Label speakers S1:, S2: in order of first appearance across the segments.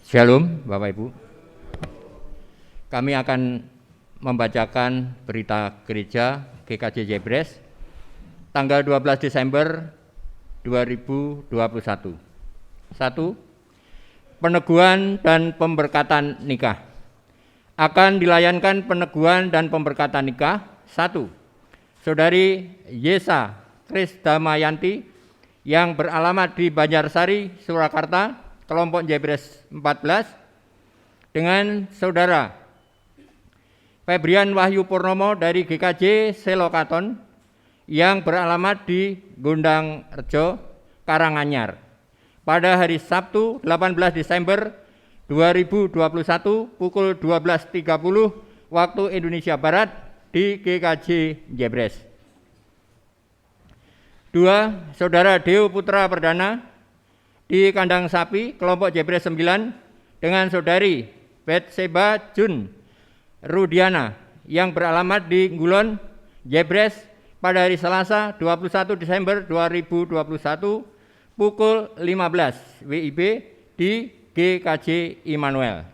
S1: Shalom Bapak Ibu. Kami akan membacakan berita gereja GKJ Jebres tanggal 12 Desember 2021. 1. Peneguhan dan pemberkatan nikah. Akan dilayankan peneguhan dan pemberkatan nikah. 1. Saudari Yesa Krisdamayanti yang beralamat di Banjarsari, Surakarta, kelompok Jebres 14, dengan saudara Febrian Wahyu Purnomo dari GKJ Selokaton yang beralamat di Gondang Rejo, Karanganyar, pada hari Sabtu 18 Desember 2021 pukul 12.30 waktu Indonesia Barat di GKJ Jebres. 2. Saudara Deo Putra Perdana di Kandang Sapi, kelompok Jebres 9, dengan saudari Betseba Jun Rudiana yang beralamat di Ngulon, Jebres, pada hari Selasa 21 Desember 2021 pukul 15 WIB di GKJ Immanuel.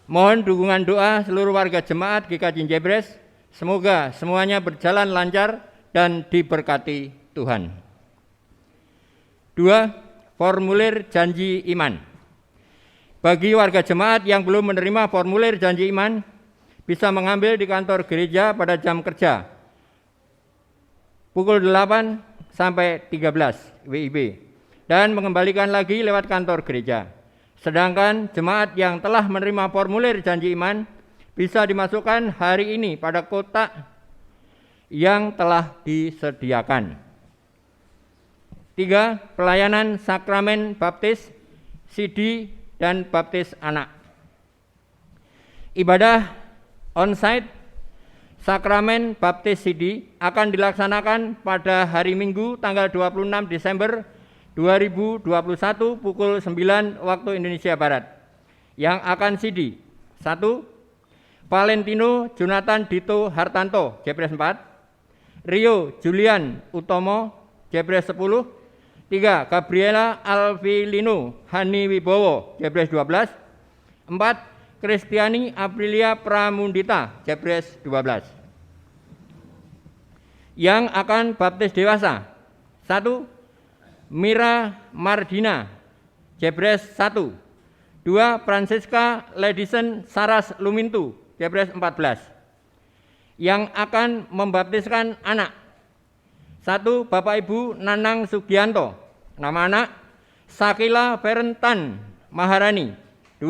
S1: Mohon dukungan doa seluruh warga jemaat GKJ Jebres, semoga semuanya berjalan lancar dan diberkati Tuhan. 2. Formulir janji iman. Bagi warga jemaat yang belum menerima formulir janji iman, bisa mengambil di kantor gereja pada jam kerja pukul 8 sampai 13 WIB dan mengembalikan lagi lewat kantor gereja. Sedangkan jemaat yang telah menerima formulir janji iman bisa dimasukkan hari ini pada kotak yang telah disediakan. 3. Pelayanan sakramen baptis, sidi, dan baptis anak. Ibadah on-site sakramen baptis sidi akan dilaksanakan pada hari Minggu tanggal 26 Desember 2021 pukul 9 waktu Indonesia Barat. Yang akan sidi: 1. Valentino Jonathan Dito Hartanto, Jebres 4. Rio Julian Utomo, Jebres 10. 3. Gabriela Alvilino Hani Wibowo, Jebres 12. 4. Kristiani Aprilia Pramundita, Jebres 12. Yang akan baptis dewasa: 1. Mira Mardina, Jebres 1. 2. Francisca Ledison Saras Lumintu, Jebres 14. Yang akan membaptiskan anak: 1. Bapak Ibu Nanang Sugianto, nama anak Sakila Ferentan Maharani. 2.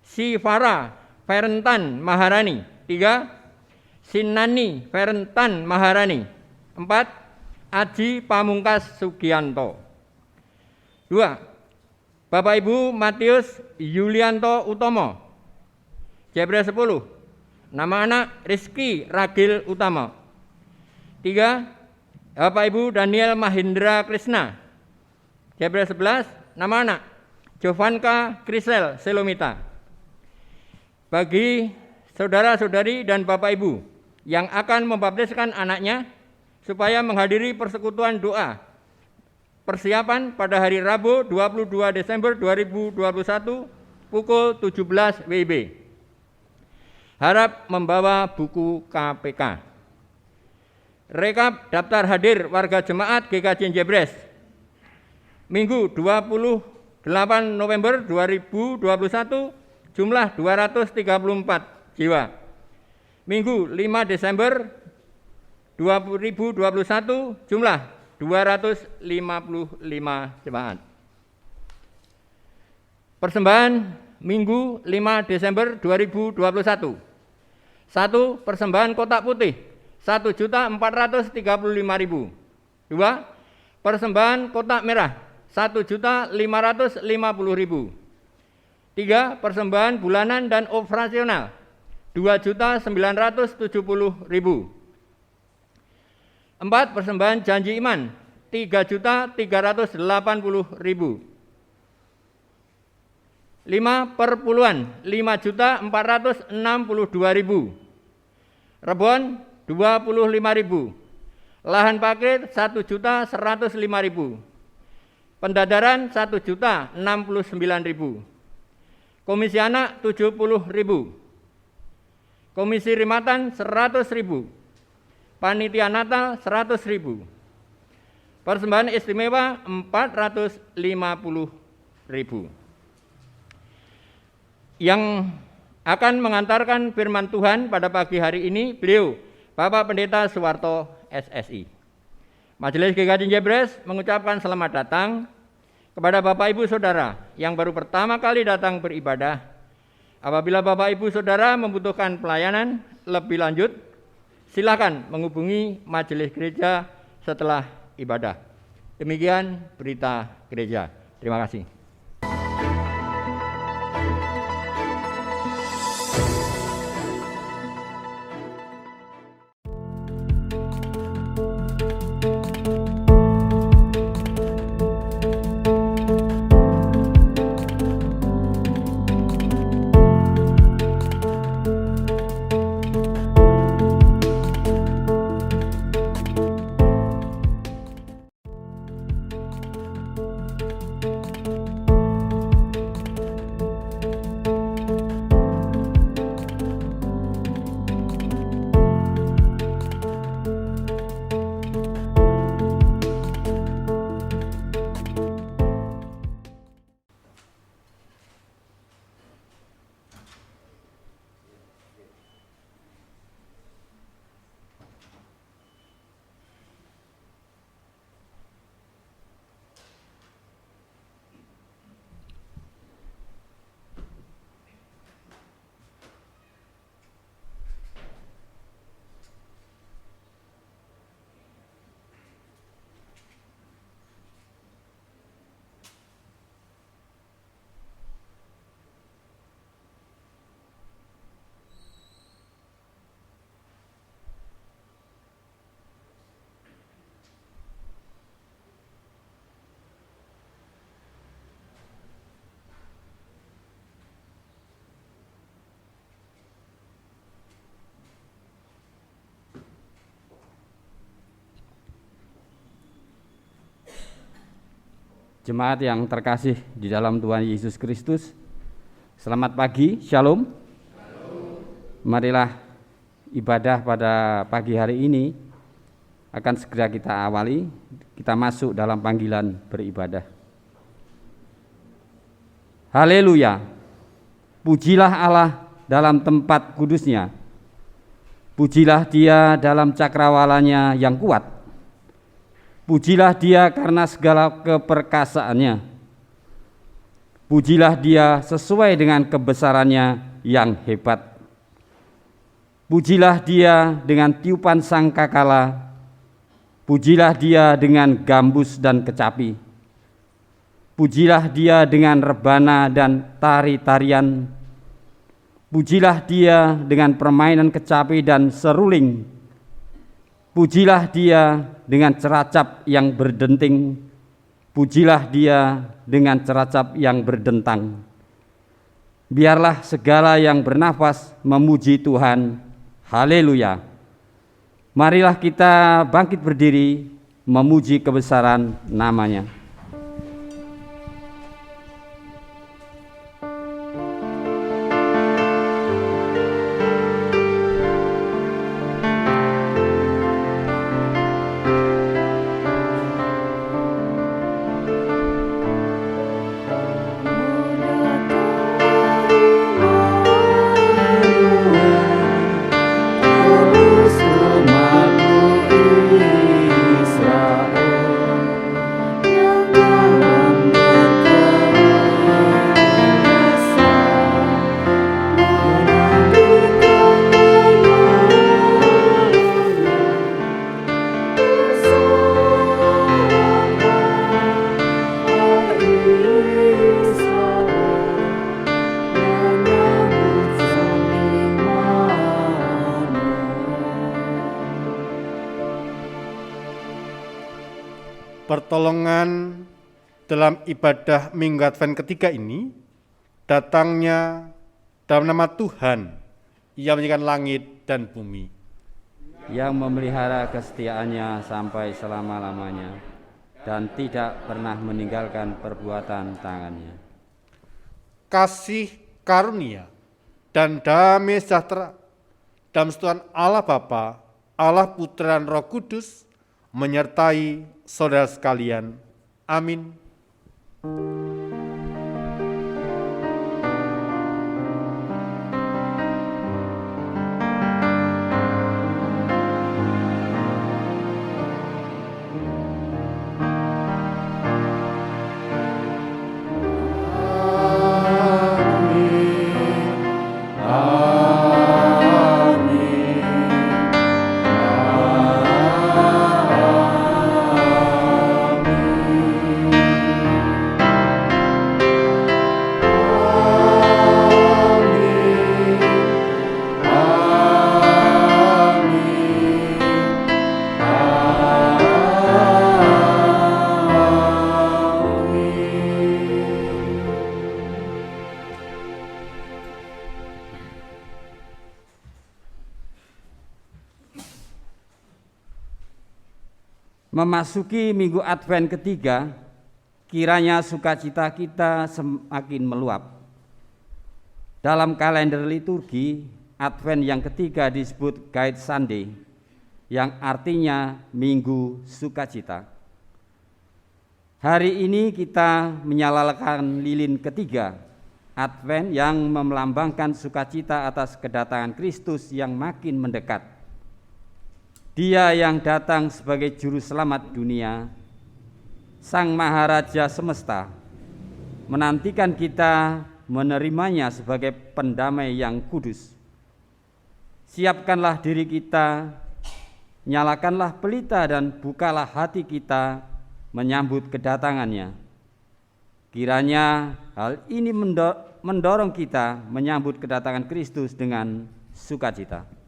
S1: Sifara Ferentan Maharani. 3. Sinani Ferentan Maharani. 4. Aji Pamungkas Sugianto. 2. Bapak Ibu Matius Yulianto Utomo, Jebres 10. Nama anak Rizky Ragil Utama. 3. Bapak Ibu Daniel Mahendra Krishna, Jebres 11. Nama anak Jovanka Krisel Selomita. Bagi saudara-saudari dan Bapak Ibu yang akan membaptiskan anaknya supaya menghadiri persekutuan doa persiapan pada hari Rabu 22 Desember 2021 pukul 17 WIB. Harap membawa buku KPK. Rekap daftar hadir warga jemaat GKJ Jebres Minggu 28 November 2021 jumlah 234 jiwa. Minggu 5 Desember 2021 jumlah 255 jemaat. Persembahan Minggu 5 Desember 2021. 1. Persembahan kotak putih 1.435.000. 2. Persembahan kotak merah 1.550.000. 3. Persembahan bulanan dan operasional 2.970.000. 4. Persembahan janji iman 3.380.000. 5. Perpuluhan 5.462.000. Rebon 25.000. Lahan parkir 1.105.000. Pendadaran 1.069.000. Komisi anak 70.000. Komisi rimatan 100.000. Panitia Natal 100.000. Persembahan istimewa 450.000. Yang akan mengantarkan firman Tuhan pada pagi hari ini, beliau Bapak Pendeta Suwarto SSI. Majelis GKJ Jebres mengucapkan selamat datang kepada Bapak Ibu Saudara yang baru pertama kali datang beribadah. Apabila Bapak Ibu Saudara membutuhkan pelayanan lebih lanjut, silakan menghubungi majelis gereja setelah ibadah. Demikian berita gereja. Terima kasih.
S2: Jemaat yang terkasih di dalam Tuhan Yesus Kristus, selamat pagi, shalom. Marilah ibadah pada pagi hari ini akan segera kita awali, kita masuk dalam panggilan beribadah. Haleluya, pujilah Allah dalam tempat kudusnya, pujilah Dia dalam cakrawalanya yang kuat. Pujilah Dia karena segala keperkasaannya. Pujilah Dia sesuai dengan kebesarannya yang hebat. Pujilah Dia dengan tiupan sangkakala. Pujilah Dia dengan gambus dan kecapi. Pujilah Dia dengan rebana dan tari-tarian. Pujilah Dia dengan permainan kecapi dan seruling. Pujilah Dia dengan ceracap yang berdenting. Pujilah Dia dengan ceracap yang berdentang. Biarlah segala yang bernafas memuji Tuhan. Haleluya. Marilah kita bangkit berdiri memuji kebesaran nama-Nya.
S3: Pertolongan dalam ibadah Minggu Advent ketiga ini datangnya dalam nama Tuhan yang menjadikan langit dan bumi,
S2: yang memelihara kesetiaannya sampai selama-lamanya, dan tidak pernah meninggalkan perbuatan tangannya.
S3: Kasih karunia dan damai sejahtera dalam Tuhan Allah Bapa, Allah Putra dan Roh Kudus menyertai saudara sekalian. Amin.
S2: Memasuki minggu Advent ketiga, kiranya sukacita kita semakin meluap. Dalam kalender liturgi, Advent yang ketiga disebut Guide Sunday, yang artinya Minggu Sukacita. Hari ini kita menyalakan lilin ketiga, Advent yang melambangkan sukacita atas kedatangan Kristus yang makin mendekat. Dia yang datang sebagai juru selamat dunia, Sang Maharaja semesta, menantikan kita menerimanya sebagai pendamai yang kudus. Siapkanlah diri kita, nyalakanlah pelita dan bukalah hati kita menyambut kedatangannya. Kiranya hal ini mendorong kita menyambut kedatangan Kristus dengan sukacita.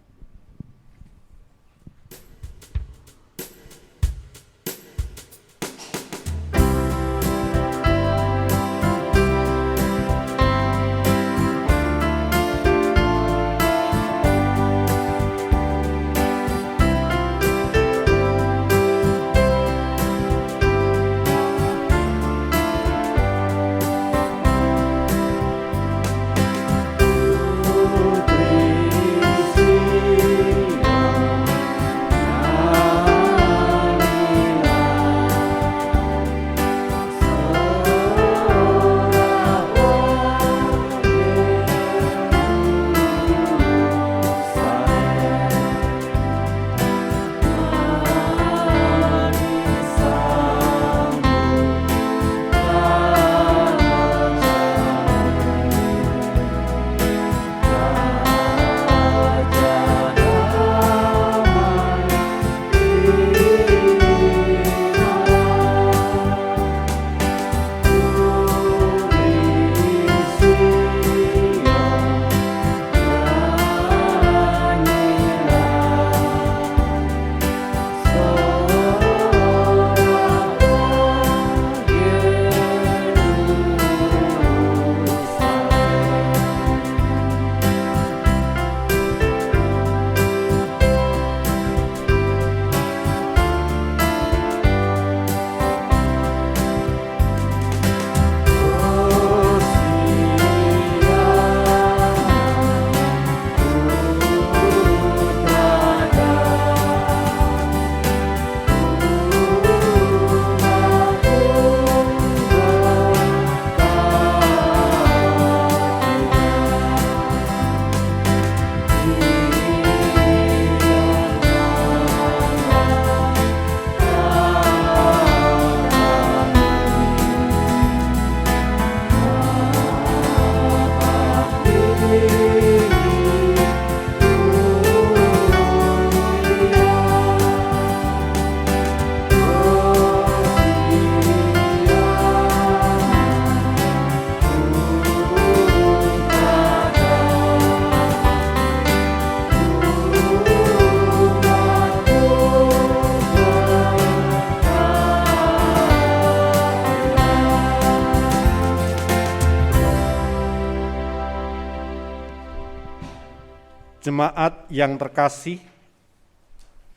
S3: Jemaat yang terkasih,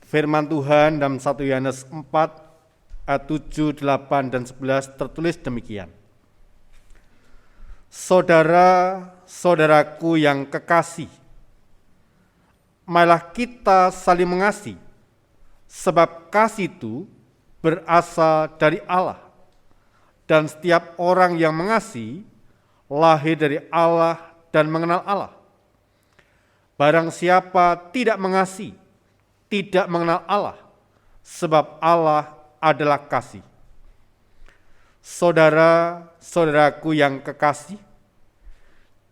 S3: firman Tuhan dalam 1 Yohanes 4 ayat 7, 8, dan 11 tertulis demikian. Saudara-saudaraku yang kekasih, marilah kita saling mengasihi, sebab kasih itu berasal dari Allah, dan setiap orang yang mengasihi lahir dari Allah dan mengenal Allah. Barang siapa tidak mengasihi, tidak mengenal Allah, sebab Allah adalah kasih. Saudara-saudaraku yang kekasih,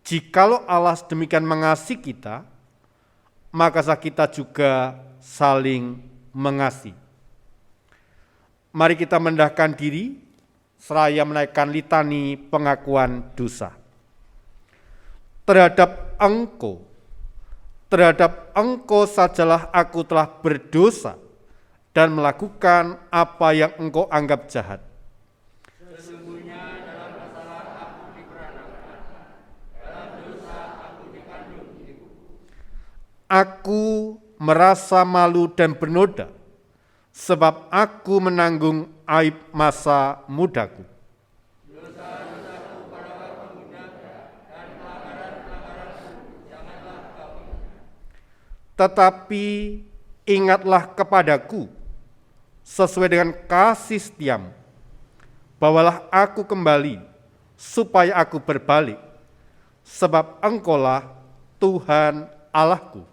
S3: jikalau Allah sedemikian mengasihi kita, maka kita juga saling mengasihi. Mari kita merendahkan diri, seraya menaikkan litani pengakuan dosa. Terhadap Engkau sajalah aku telah berdosa dan melakukan apa yang Engkau anggap jahat.
S1: Sesungguhnya dalam kesalahan aku diperanakan, dalam dosa aku dikandung ibu.
S3: Aku merasa malu dan bernoda, sebab aku menanggung aib masa mudaku.
S1: Dosa-dosaku pada waktu muda dan pelanggaran-pelanggaranku janganlah kau ingat.
S3: Tetapi ingatlah kepadaku sesuai dengan kasih setiamu. Bawalah aku kembali supaya aku berbalik, sebab Engkaulah Tuhan Allahku.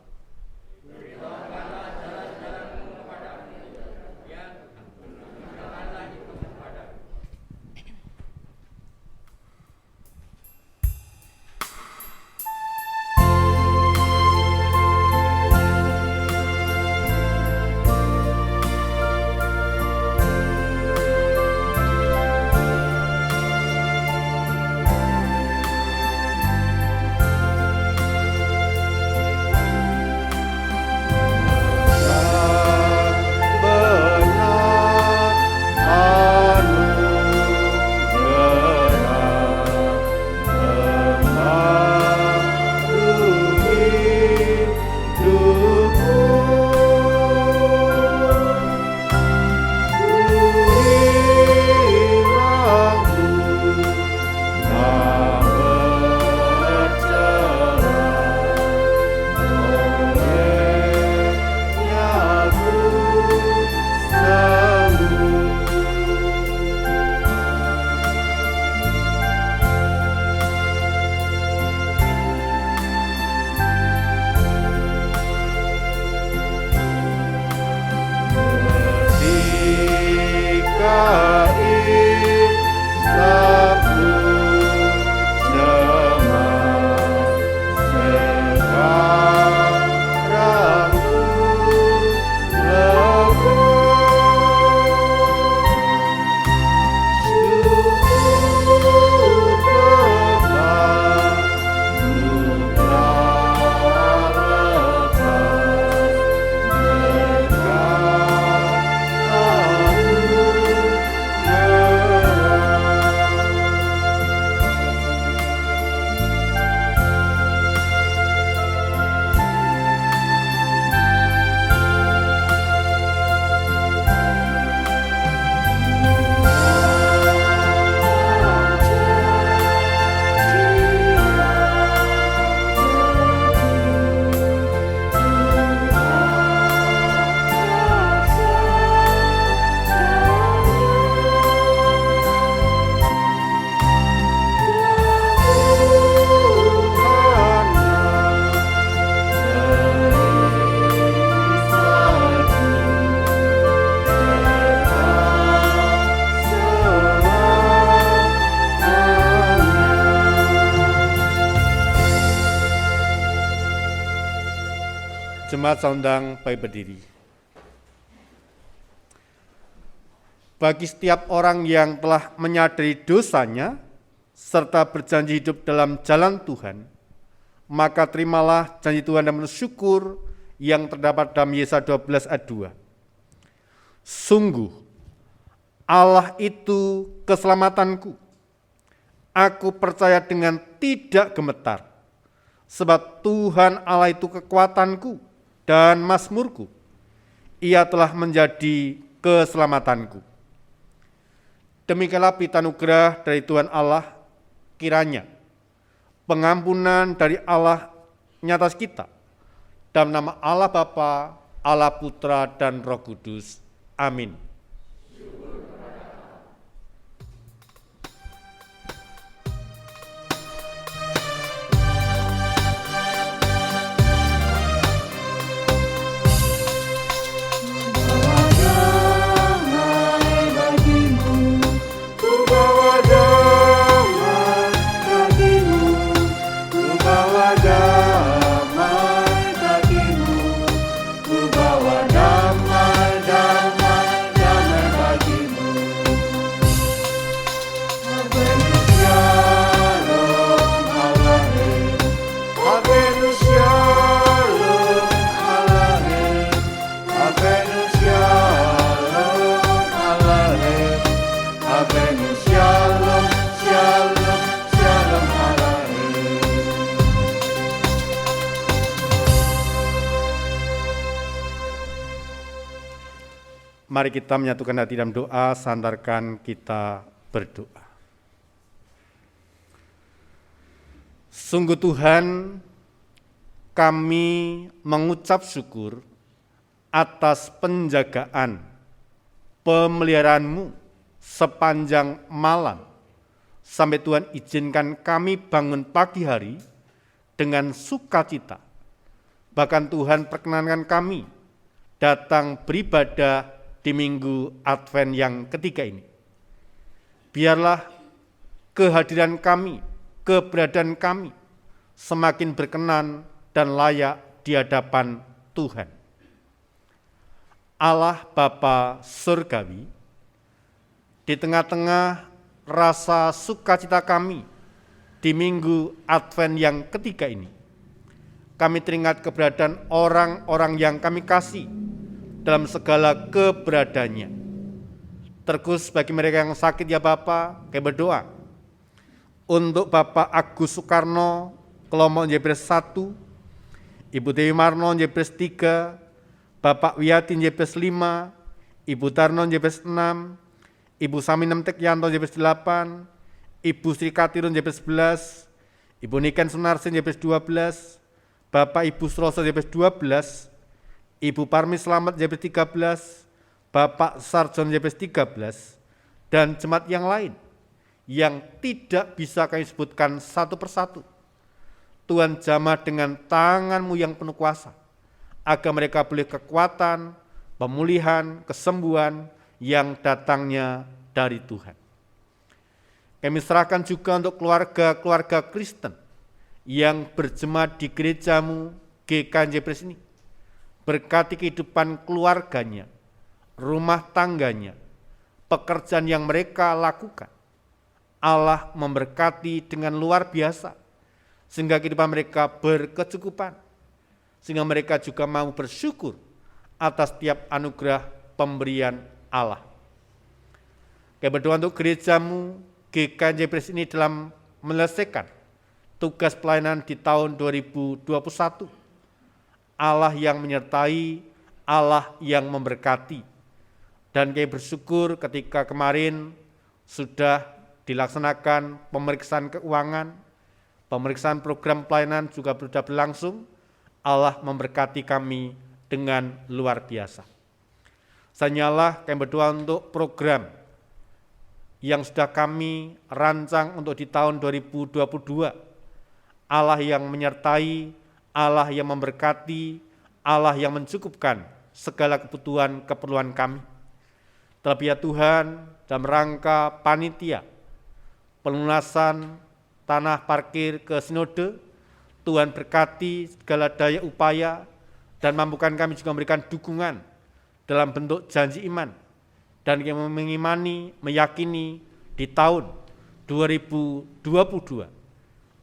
S3: Jemaat saundang baik berdiri. Bagi setiap orang yang telah menyadari dosanya serta berjanji hidup dalam jalan Tuhan, maka terimalah janji Tuhan dan bersyukur yang terdapat dalam Yesaya 12 ayat 2. Sungguh, Allah itu keselamatanku. Aku percaya dengan tidak gemetar, sebab Tuhan Allah itu kekuatanku dan mazmurku. Ia telah menjadi keselamatanku. Demikianlah berita anugerah dari Tuhan Allah, kiranya pengampunan dari Allah nyata kita. Dalam nama Allah Bapa, Allah Putra, dan Roh Kudus. Amin. Mari kita menyatukan hati dalam doa, sandarkan kita berdoa. Sungguh Tuhan, kami mengucap syukur atas penjagaan, pemeliharaan-Mu sepanjang malam, sampai Tuhan izinkan kami bangun pagi hari dengan sukacita. Bahkan Tuhan perkenankan kami datang beribadah di minggu Advent yang ketiga ini. Biarlah kehadiran kami, keberadaan kami semakin berkenan dan layak di hadapan Tuhan. Allah Bapa Surgawi, di tengah-tengah rasa sukacita kami di minggu Advent yang ketiga ini, kami teringat keberadaan orang-orang yang kami kasih dalam segala keberadaannya. Terkhusus bagi mereka yang sakit ya Bapa, kami berdoa untuk Bapak Agus Soekarno, kelompok Jebres 1, Ibu Dewi Marno Jebres 3, Bapak Wiyati Jebres 5, Ibu Tarno Jebres 6, Ibu Saminem Tekyanto Jebres 8, Ibu Sri Katirun Jebres 11, Ibu Niken Sunarsin Jebres 12, Bapak Ibu Suroso Jebres 12, Ibu Parmi Slamet Jebres 13, Bapak Sarjon Jebres 13, dan jemaat yang lain yang tidak bisa kami sebutkan satu persatu. Tuhan jamah dengan tangan-Mu yang penuh kuasa, agar mereka boleh kekuatan, pemulihan, kesembuhan yang datangnya dari Tuhan. Kami serahkan juga untuk keluarga-keluarga Kristen yang berjemaat di gereja-Mu GKJ Jebres ini. Berkati kehidupan keluarganya, rumah tangganya, pekerjaan yang mereka lakukan. Allah memberkati dengan luar biasa, sehingga kehidupan mereka berkecukupan, sehingga mereka juga mau bersyukur atas setiap anugerah pemberian Allah. Kami berdoa untuk gereja-Mu GKJ Jebres ini dalam menyelesaikan tugas pelayanan di tahun 2021. Allah yang menyertai, Allah yang memberkati. Dan kami bersyukur ketika kemarin sudah dilaksanakan pemeriksaan keuangan, pemeriksaan program pelayanan juga sudah berlangsung. Allah memberkati kami dengan luar biasa. Sanyalah kami berdoa untuk program yang sudah kami rancang untuk di tahun 2022. Allah yang menyertai, Allah yang memberkati, Allah yang mencukupkan segala kebutuhan kami. Terlebih ya Tuhan, dalam rangka panitia pelunasan tanah parkir ke sinode, Tuhan berkati segala daya upaya dan mampukan kami juga memberikan dukungan dalam bentuk janji iman. Dan kami mengimani, meyakini di tahun 2022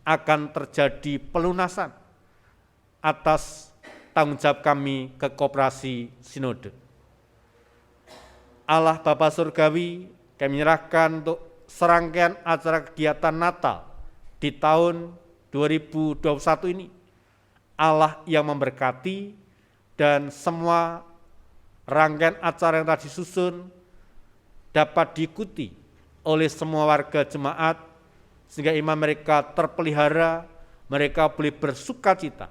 S3: akan terjadi pelunasan atas tanggung jawab kami ke koperasi sinode. Allah Bapa Surgawi, kami menyerahkan untuk serangkaian acara kegiatan Natal di tahun 2021 ini. Allah yang memberkati dan semua rangkaian acara yang telah disusun dapat diikuti oleh semua warga jemaat, sehingga iman mereka terpelihara, mereka boleh bersukacita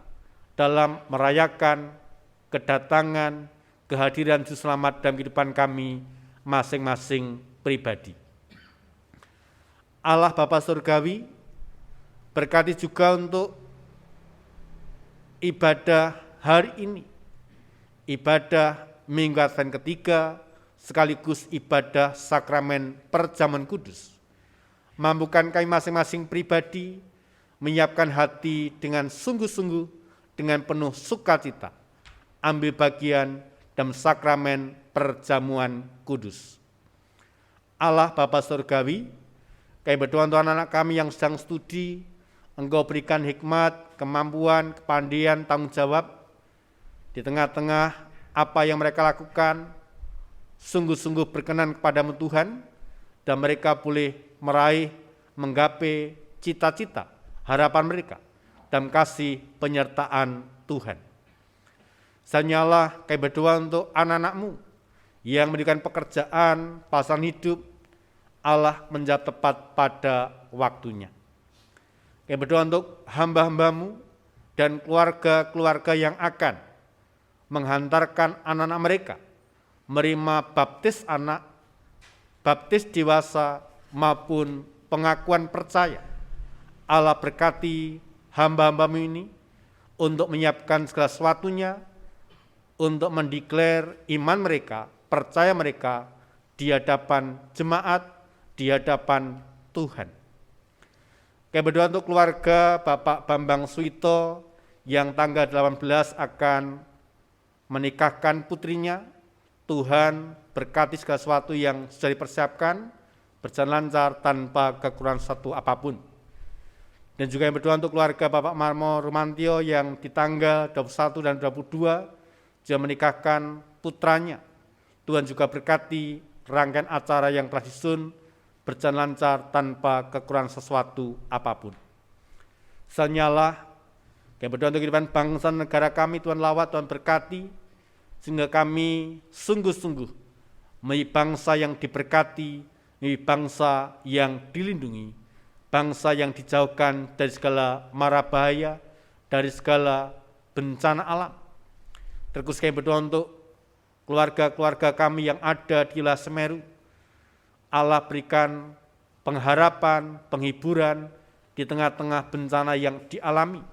S3: dalam merayakan kedatangan, kehadiran Juru Selamat dalam kehidupan kami masing-masing pribadi. Allah Bapa Surgawi berkati juga untuk ibadah hari ini, ibadah Minggu Advent ketiga, sekaligus ibadah sakramen perjamuan kudus. Mampukan kami masing-masing pribadi menyiapkan hati dengan sungguh-sungguh, dengan penuh sukacita, ambil bagian dalam sakramen perjamuan kudus. Allah Bapa Surgawi, kami berdoa untuk anak-anak kami yang sedang studi, Engkau berikan hikmat, kemampuan, kepandaian, tanggung jawab di tengah-tengah apa yang mereka lakukan, sungguh-sungguh berkenan kepadamu Tuhan, dan mereka boleh meraih, menggapai cita-cita, harapan mereka, dalam kasih penyertaan Tuhan. Sanyalah kami berdoa untuk anak-anak-Mu yang memberikan pekerjaan, pasangan hidup, Allah menjawab tepat pada waktunya. Kami berdoa untuk hamba-hamba-Mu dan keluarga-keluarga yang akan menghantarkan anak-anak mereka menerima baptis anak, baptis dewasa, maupun pengakuan percaya. Allah berkati hamba-hamba-Mu ini untuk menyiapkan segala sesuatunya, untuk mendeklar iman mereka, percaya mereka di hadapan jemaat, di hadapan Tuhan. Kami berdoa untuk keluarga Bapak Bambang Suito yang tanggal 18 akan menikahkan putrinya. Tuhan berkati segala sesuatu yang sudah dipersiapkan, berjalan lancar tanpa kekurangan satu apapun. Dan juga yang berdoa untuk keluarga Bapak Marmo Rumantio yang di tanggal 21 dan 22 juga menikahkan putranya. Tuhan juga berkati rangkaian acara yang telah disusun, berjalan lancar tanpa kekurangan sesuatu apapun. Sanyalah kami berdoa untuk kehidupan bangsa negara kami, Tuhan lawat, Tuhan berkati, sehingga kami sungguh-sungguh menjadi bangsa yang diberkati, menjadi bangsa yang dilindungi, bangsa yang dijauhkan dari segala mara bahaya, dari segala bencana alam. Terus kami berdoa untuk keluarga-keluarga kami yang ada di wilayah Semeru. Allah berikan pengharapan, penghiburan di tengah-tengah bencana yang dialami.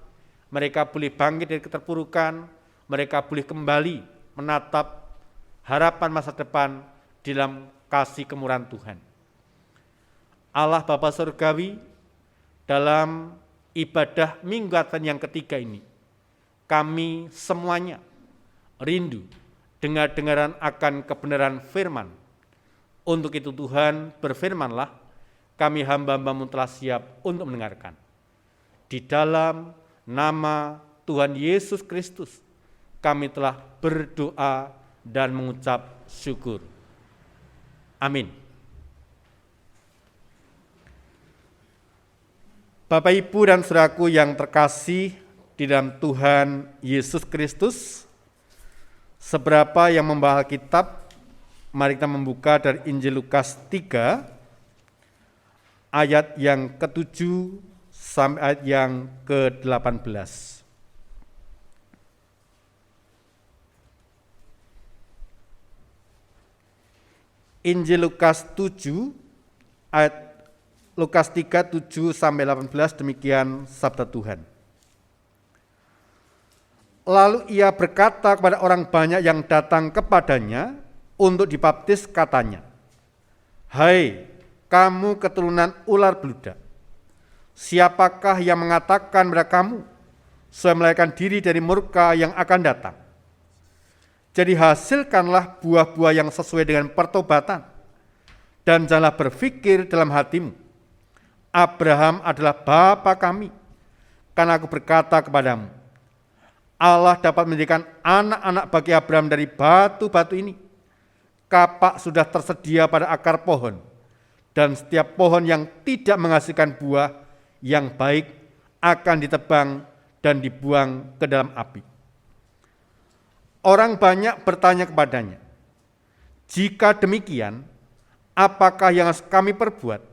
S3: Mereka boleh bangkit dari keterpurukan, mereka boleh kembali menatap harapan masa depan di dalam kasih kemurahan Tuhan. Allah Bapa Surgawi, dalam ibadah Minggu Advent yang ketiga ini, kami semuanya rindu dengar-dengaran akan kebenaran firman. Untuk itu Tuhan berfirmanlah, kami hamba-hamba-Mu telah siap untuk mendengarkan. Di dalam nama Tuhan Yesus Kristus, kami telah berdoa dan mengucap syukur. Amin. Bapak, Ibu, dan saudaraku yang terkasih di dalam Tuhan Yesus Kristus, seberapa yang membawa Alkitab, mari kita membuka dari Injil Lukas 3, ayat yang ke-7 sampai ayat yang ke-18. Injil Lukas 7, ayat Lukas 3, 7 sampai 18, demikian sabda Tuhan. Lalu ia berkata kepada orang banyak yang datang kepadanya untuk dibaptis, katanya, "Hai kamu keturunan ular beludak, siapakah yang mengatakan kepada kamu, supaya melarikan diri dari murka yang akan datang? Jadi hasilkanlah buah-buah yang sesuai dengan pertobatan, dan janganlah berpikir dalam hatimu, Abraham adalah bapa kami, karena aku berkata kepadamu, Allah dapat menjadikan anak-anak bagi Abraham dari batu-batu ini. Kapak sudah tersedia pada akar pohon, dan setiap pohon yang tidak menghasilkan buah yang baik akan ditebang dan dibuang ke dalam api." Orang banyak bertanya kepadanya, "Jika demikian, apakah yang harus kami perbuat?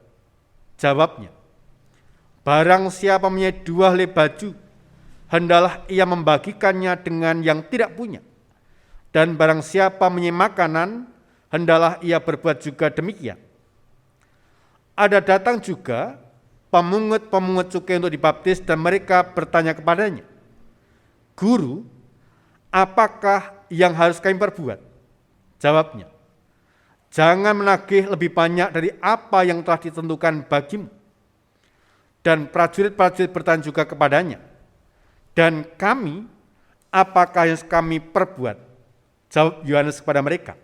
S3: Jawabnya, barang siapa mempunyai 2 helai baju, hendalah ia membagikannya dengan yang tidak punya. Dan barang siapa mempunyai makanan, hendalah ia berbuat juga demikian. Ada datang juga pemungut-pemungut cukai untuk dibaptis, dan mereka bertanya kepadanya, Guru, apakah yang harus kami perbuat? Jawabnya, jangan menagih lebih banyak dari apa yang telah ditentukan bagimu. Dan prajurit-prajurit bertanya juga kepadanya, dan kami, apakah yang harus kami perbuat? Jawab Yohanes kepada mereka,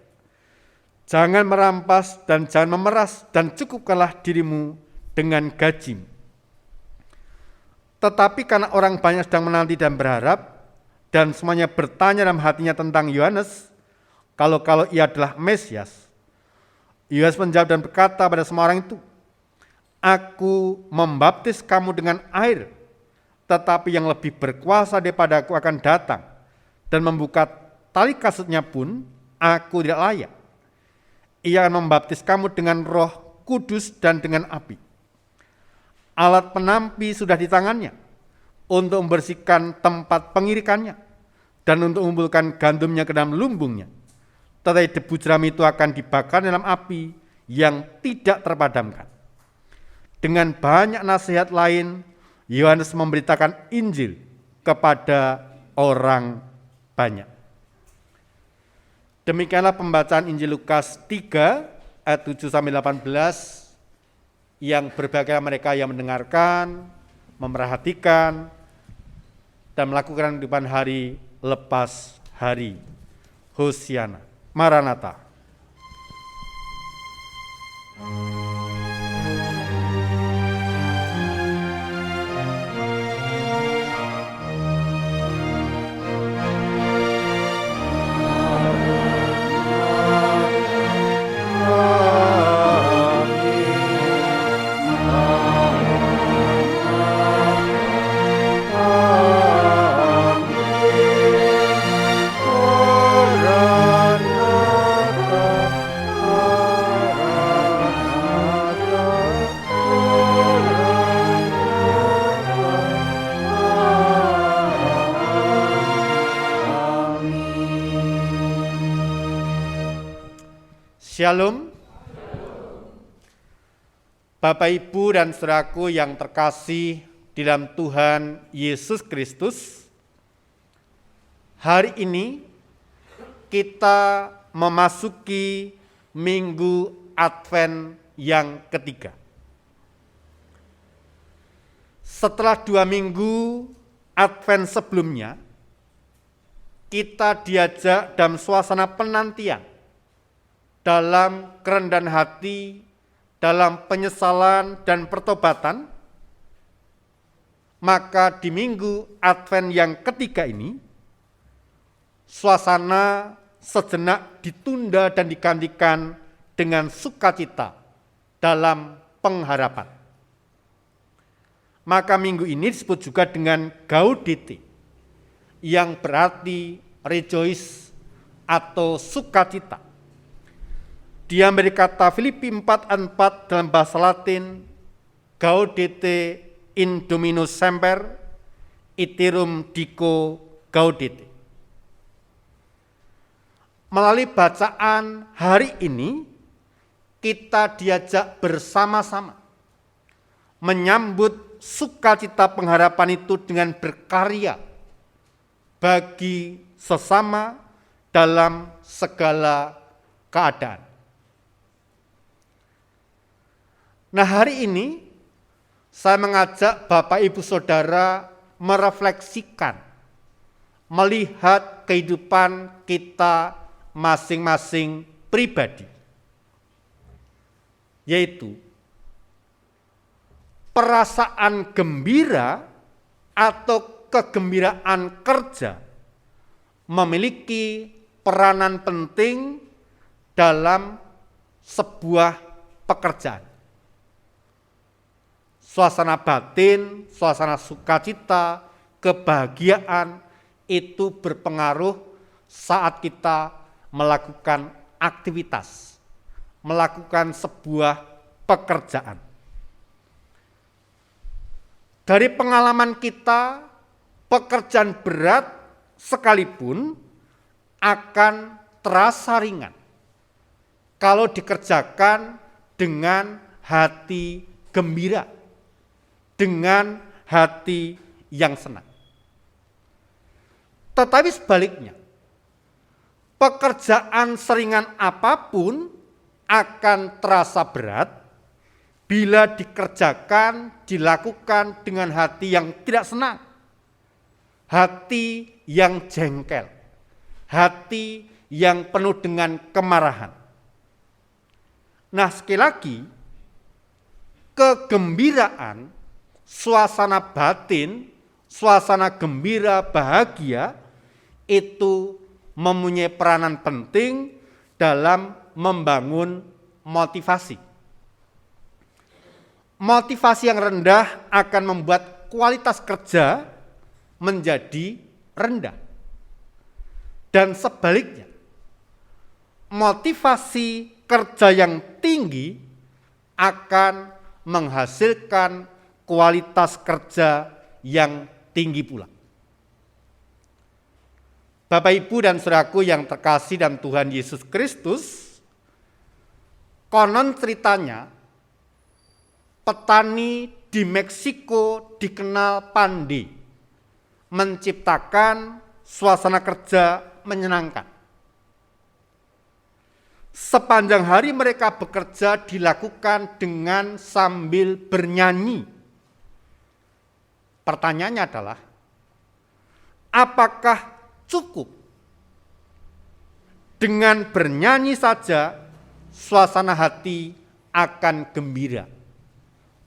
S3: jangan merampas dan jangan memeras, dan cukupkanlah dirimu dengan gajimu. Tetapi karena orang banyak sedang menanti dan berharap, dan semuanya bertanya dalam hatinya tentang Yohanes, kalau ia adalah Mesias, Yohanes menjawab dan berkata pada semua orang itu, Aku membaptis kamu dengan air, tetapi yang lebih berkuasa daripada aku akan datang, dan membuka tali kasutnya pun aku tidak layak. Ia akan membaptis kamu dengan Roh Kudus dan dengan api. Alat penampi sudah di tangannya untuk membersihkan tempat pengirikannya dan untuk mengumpulkan gandumnya ke dalam lumbungnya. Tetapi debu jerami itu akan dibakar dalam api yang tidak terpadamkan. Dengan banyak nasihat lain, Yohanes memberitakan Injil kepada orang banyak. Demikianlah pembacaan Injil Lukas 3 ayat 7 sampai 18 yang berbahagia mereka yang mendengarkan, memerhatikan, dan melakukan kehidupan hari lepas hari. Hosiana, Maranatha. Shalom. Bapak, Ibu, dan saudaraku yang terkasih di dalam Tuhan Yesus Kristus, hari ini kita memasuki Minggu Advent yang ketiga. Setelah 2 minggu Advent sebelumnya, kita diajak dalam suasana penantian, dalam kerendahan hati, dalam penyesalan dan pertobatan. Maka di Minggu Advent yang ketiga ini, suasana sejenak ditunda dan digantikan dengan sukacita dalam pengharapan. Maka minggu ini disebut juga dengan Gaudete, yang berarti rejoice atau sukacita. Diambil dari kata Filipi 4:4 dalam bahasa Latin, Gaudete in Domino semper, iterum dico gaudete. Melalui bacaan hari ini, kita diajak bersama-sama menyambut sukacita pengharapan itu dengan berkarya bagi sesama dalam segala keadaan. Nah, hari ini saya mengajak Bapak, Ibu, Saudara merefleksikan, melihat kehidupan kita masing-masing pribadi, yaitu perasaan gembira atau kegembiraan kerja memiliki peranan penting dalam sebuah pekerjaan. Suasana batin, suasana sukacita, kebahagiaan itu berpengaruh saat kita melakukan aktivitas, melakukan sebuah pekerjaan. Dari pengalaman kita, pekerjaan berat sekalipun akan terasa ringan kalau dikerjakan dengan hati gembira, dengan hati yang senang. Tetapi sebaliknya, pekerjaan seringan apapun akan terasa berat bila dikerjakan, dilakukan dengan hati yang tidak senang, hati yang jengkel, hati yang penuh dengan kemarahan. Nah, sekali lagi, kegembiraan, suasana batin, suasana gembira, bahagia, itu mempunyai peranan penting dalam membangun motivasi. Motivasi yang rendah akan membuat kualitas kerja menjadi rendah. Dan sebaliknya, motivasi kerja yang tinggi akan menghasilkan kualitas kerja yang tinggi pula. Bapak, Ibu, dan saudaraku yang terkasih dalam Tuhan Yesus Kristus, konon ceritanya petani di Meksiko dikenal pandai menciptakan suasana kerja menyenangkan. Sepanjang hari mereka bekerja dilakukan dengan sambil bernyanyi. Pertanyaannya adalah, apakah cukup dengan bernyanyi saja suasana hati akan gembira,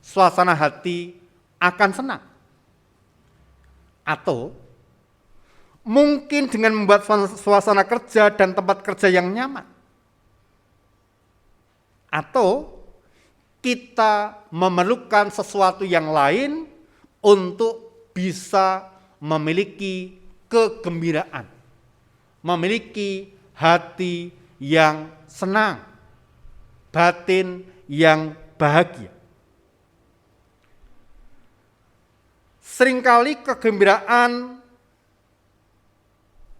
S3: suasana hati akan senang? Atau mungkin dengan membuat suasana kerja dan tempat kerja yang nyaman? Atau kita memerlukan sesuatu yang lain untuk bisa memiliki kegembiraan, memiliki hati yang senang, batin yang bahagia. Seringkali kegembiraan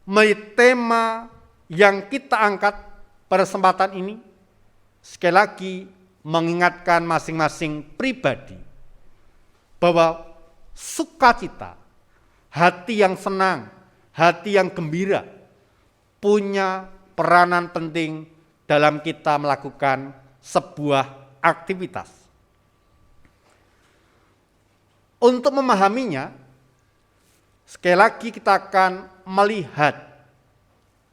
S3: menjadi tema yang kita angkat pada kesempatan ini, sekali lagi mengingatkan masing-masing pribadi bahwa sukacita, hati yang senang, hati yang gembira punya peranan penting dalam kita melakukan sebuah aktivitas. Untuk memahaminya, sekali lagi kita akan melihat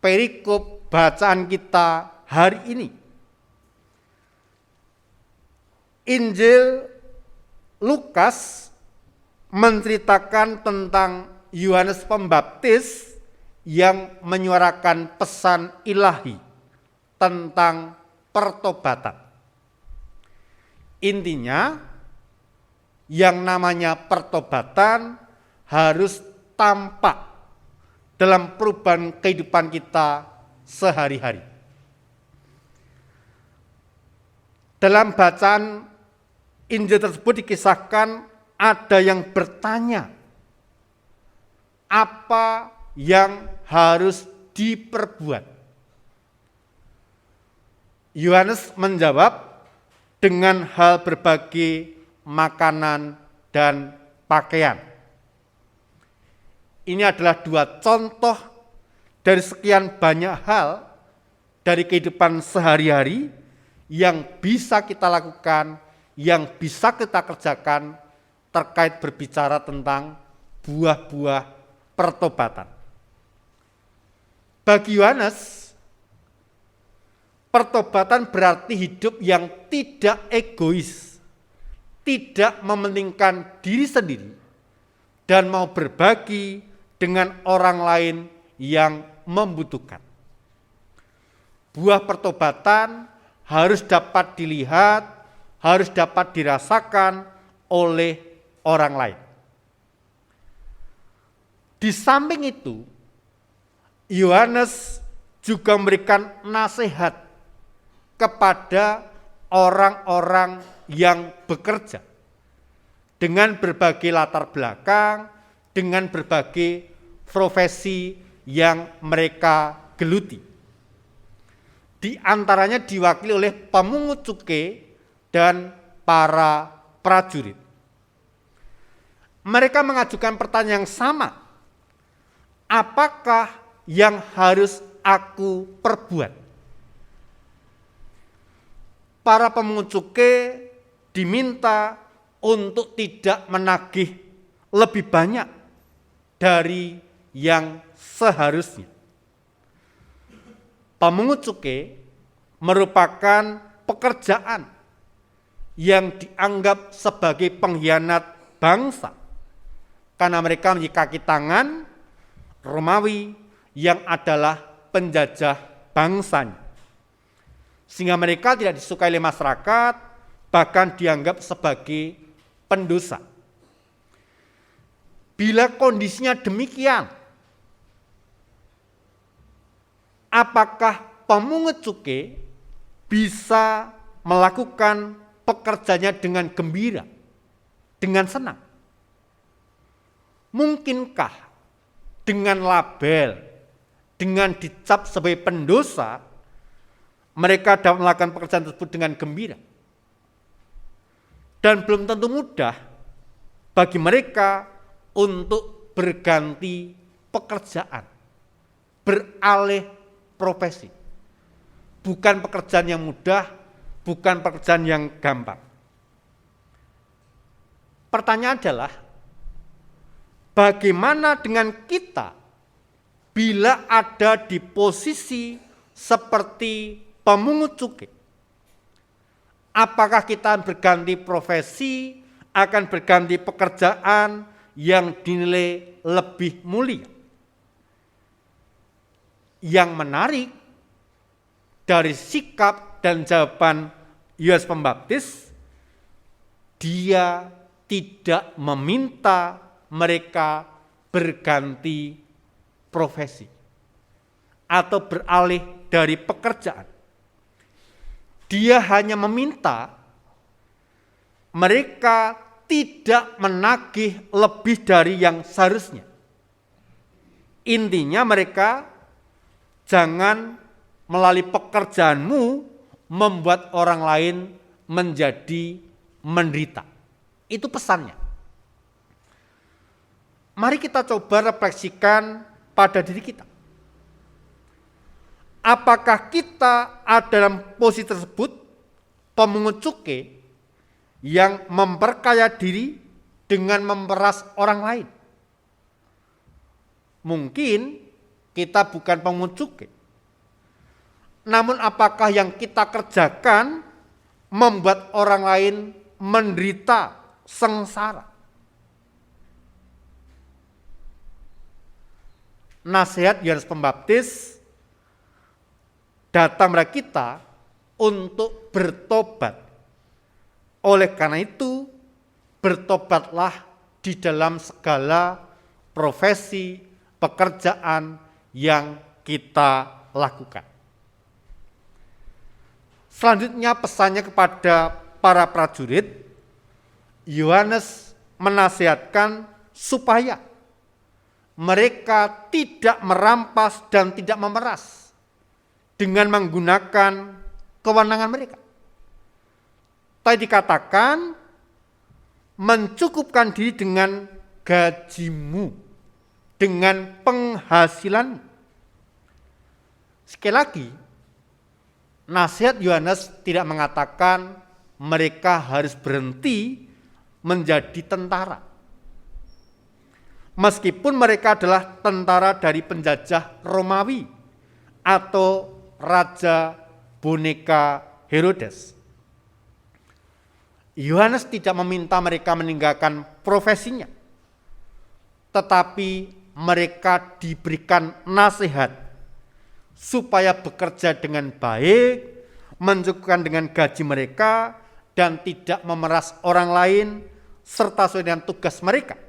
S3: perikop bacaan kita hari ini. Injil Lukas menceritakan tentang Yohanes Pembaptis yang menyuarakan pesan ilahi tentang pertobatan. Intinya, yang namanya pertobatan harus tampak dalam perubahan kehidupan kita sehari-hari. Dalam bacaan Injil tersebut dikisahkan ada yang bertanya, apa yang harus diperbuat? Yohanes menjawab dengan hal berbagai makanan dan pakaian. Ini adalah dua contoh dari sekian banyak hal dari kehidupan sehari-hari yang bisa kita lakukan, yang bisa kita kerjakan terkait berbicara tentang buah-buah pertobatan. Bagi Yohanes, pertobatan berarti hidup yang tidak egois, tidak mementingkan diri sendiri, dan mau berbagi dengan orang lain yang membutuhkan. Buah pertobatan harus dapat dilihat, harus dapat dirasakan oleh orang lain. Di samping itu, Yohanes juga memberikan nasihat kepada orang-orang yang bekerja dengan berbagai latar belakang, dengan berbagai profesi yang mereka geluti. Di antaranya diwakili oleh pemungut cukai dan para prajurit. Mereka mengajukan pertanyaan yang sama. Apakah yang harus aku perbuat? Para pemungut cukai diminta untuk tidak menagih lebih banyak dari yang seharusnya. Pemungut cukai merupakan pekerjaan yang dianggap sebagai pengkhianat bangsa karena mereka menjadi kaki tangan Romawi yang adalah penjajah bangsanya. Sehingga mereka tidak disukai oleh masyarakat, bahkan dianggap sebagai pendosa. Bila kondisinya demikian, apakah pemungut cukai bisa melakukan pekerjaannya dengan gembira, dengan senang? Mungkinkah dengan label, dengan dicap sebagai pendosa, mereka dapat melakukan pekerjaan tersebut dengan gembira? Dan belum tentu mudah bagi mereka untuk berganti pekerjaan, beralih profesi. Bukan pekerjaan yang mudah, bukan pekerjaan yang gampang. Pertanyaan adalah, bagaimana dengan kita bila ada di posisi seperti pemungut cukai? Apakah kita berganti profesi, akan berganti pekerjaan yang dinilai lebih mulia? Yang menarik dari sikap dan jawaban Yohanes Pembaptis, dia tidak meminta mereka berganti profesi atau beralih dari pekerjaan. Dia hanya meminta mereka tidak menagih lebih dari yang seharusnya. Intinya mereka jangan melalui pekerjaanmu membuat orang lain menjadi menderita. Itu pesannya. Mari kita coba refleksikan pada diri kita. Apakah kita ada dalam posisi tersebut, pemungut cukai yang memperkaya diri dengan memeras orang lain? Mungkin kita bukan pemungut cukai. Namun apakah yang kita kerjakan membuat orang lain menderita sengsara? Nasihat Yohanes Pembaptis datang kepada kita untuk bertobat. Oleh karena itu, bertobatlah di dalam segala profesi, pekerjaan yang kita lakukan. Selanjutnya pesannya kepada para prajurit, Yohanes menasihatkan supaya mereka tidak merampas dan tidak memeras dengan menggunakan kewenangan mereka. Tadi dikatakan mencukupkan diri dengan gajimu, dengan penghasilan. Sekali lagi, nasihat Yohanes tidak mengatakan mereka harus berhenti menjadi tentara. Meskipun mereka adalah tentara dari penjajah Romawi atau Raja boneka Herodes. Yohanes tidak meminta mereka meninggalkan profesinya, tetapi mereka diberikan nasihat supaya bekerja dengan baik, mencukupkan dengan gaji mereka, dan tidak memeras orang lain, serta sesuai dengan tugas mereka,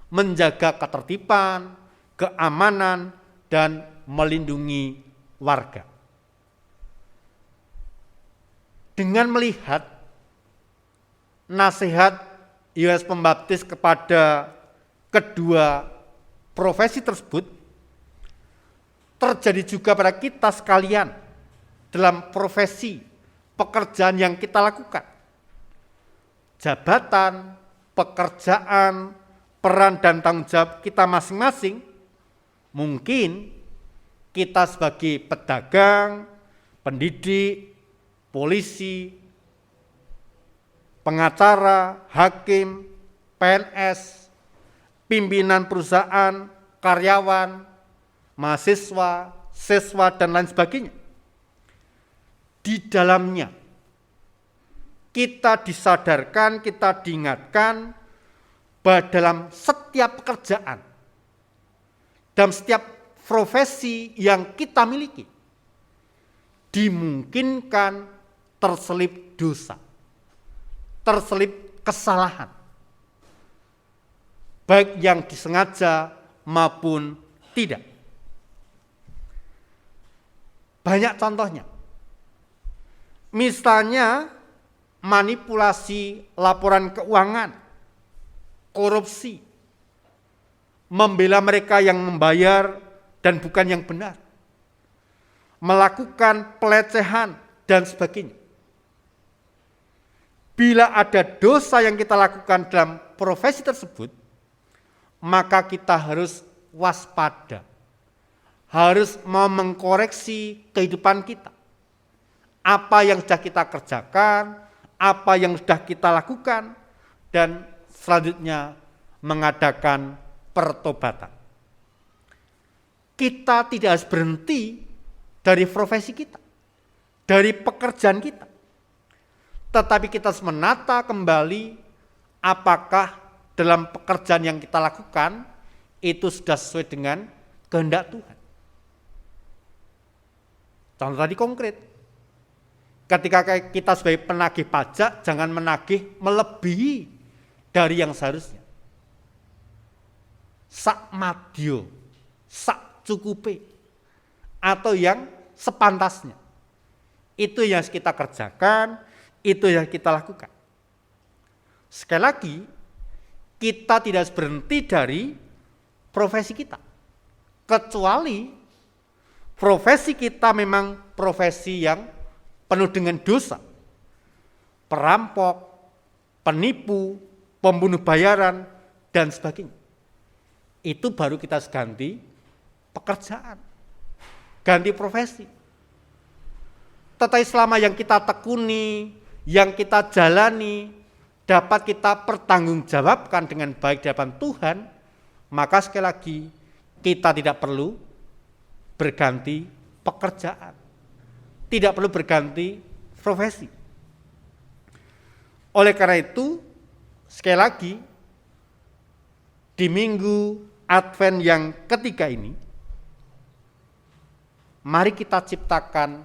S3: menjaga ketertiban, keamanan, dan melindungi warga. dengan melihat nasihat Yohanes Pembaptis kepada kedua profesi tersebut, terjadi juga pada kita sekalian dalam profesi pekerjaan yang kita lakukan. Jabatan, pekerjaan, peran dan tanggung jawab kita masing-masing. Mungkin kita sebagai pedagang, pendidik, polisi, pengacara, hakim, PNS, pimpinan perusahaan, karyawan, mahasiswa, siswa, dan lain sebagainya. Di dalamnya kita disadarkan, kita diingatkan bahwa dalam setiap pekerjaan, dalam setiap profesi yang kita miliki, dimungkinkan terselip dosa, terselip kesalahan, baik yang disengaja maupun tidak. Banyak contohnya. Misalnya manipulasi laporan keuangan, korupsi, membela mereka yang membayar dan bukan yang benar, melakukan pelecehan dan sebagainya. Bila ada dosa yang kita lakukan dalam profesi tersebut, maka kita harus waspada, harus mau mengkoreksi kehidupan kita. Apa yang sudah kita kerjakan, apa yang sudah kita lakukan, dan selanjutnya mengadakan pertobatan. Kita tidak harus berhenti dari profesi kita, dari pekerjaan kita. Tetapi kita harus menata kembali apakah dalam pekerjaan yang kita lakukan itu sudah sesuai dengan kehendak Tuhan. Contoh tadi konkret. Ketika kita sebagai penagih pajak, jangan menagih melebihi dari yang seharusnya. Sak madyo, sak cukupe, atau yang sepantasnya. Itu yang harus kita kerjakan, itu yang kita lakukan. Sekali lagi, kita tidak harus berhenti dari profesi kita. Kecuali profesi kita memang profesi yang penuh dengan dosa. Perampok, penipu, pembunuh bayaran, dan sebagainya. Itu baru kita ganti pekerjaan, ganti profesi. Tetapi selama yang kita tekuni, yang kita jalani, dapat kita pertanggungjawabkan dengan baik di hadapan Tuhan, maka sekali lagi kita tidak perlu berganti pekerjaan, tidak perlu berganti profesi. Oleh karena itu, sekali lagi, di minggu Advent yang ketiga ini, mari kita ciptakan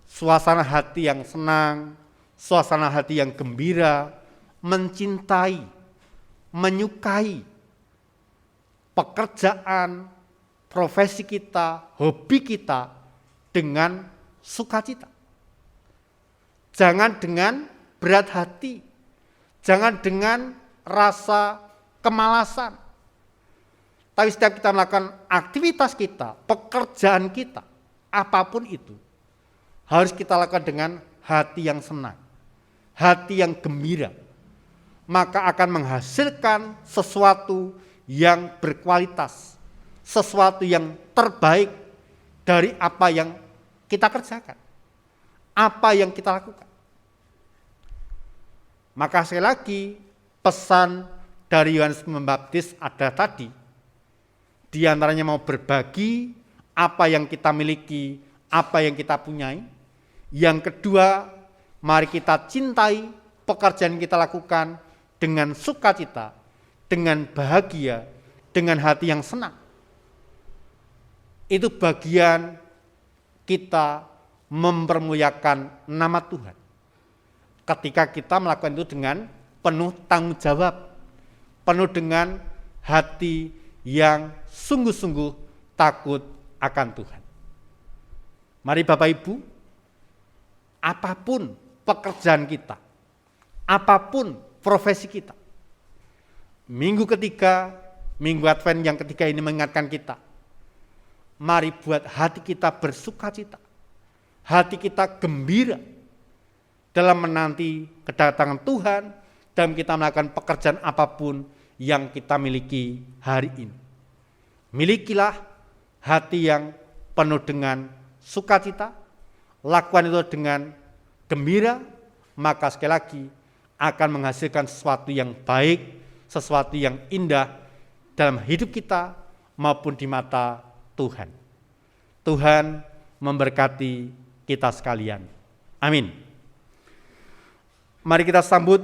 S3: suasana hati yang senang, suasana hati yang gembira, mencintai, menyukai pekerjaan, profesi kita, hobi kita dengan sukacita. Jangan dengan berat hati, jangan dengan rasa kemalasan. Tapi setiap kita melakukan aktivitas kita, pekerjaan kita, apapun itu, harus kita lakukan dengan hati yang senang, hati yang gembira. Maka akan menghasilkan sesuatu yang berkualitas, sesuatu yang terbaik dari apa yang kita kerjakan, apa yang kita lakukan. Maka sekali lagi pesan dari Yohanes Pembaptis ada tadi, di antaranya mau berbagi apa yang kita miliki, apa yang kita punyai. Yang kedua, mari kita cintai pekerjaan yang kita lakukan dengan sukacita, dengan bahagia, dengan hati yang senang. Itu bagian kita mempermuliakan nama Tuhan. Ketika kita melakukan itu dengan penuh tanggung jawab, penuh dengan hati yang sungguh-sungguh takut akan Tuhan. Mari Bapak Ibu, apapun pekerjaan kita, apapun profesi kita. Minggu ketiga, Minggu Advent yang ketiga ini mengingatkan kita, mari buat hati kita bersukacita, hati kita gembira dalam menanti kedatangan Tuhan, dalam kita melakukan pekerjaan apapun yang kita miliki hari ini. Milikilah hati yang penuh dengan sukacita, lakukan itu dengan gembira, maka sekali lagi akan menghasilkan sesuatu yang baik, sesuatu yang indah dalam hidup kita maupun di mata Tuhan. Tuhan memberkati kita sekalian. Amin. Mari kita sambut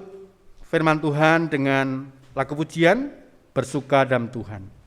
S3: firman Tuhan dengan lagu pujian Bersuka dalam Tuhan.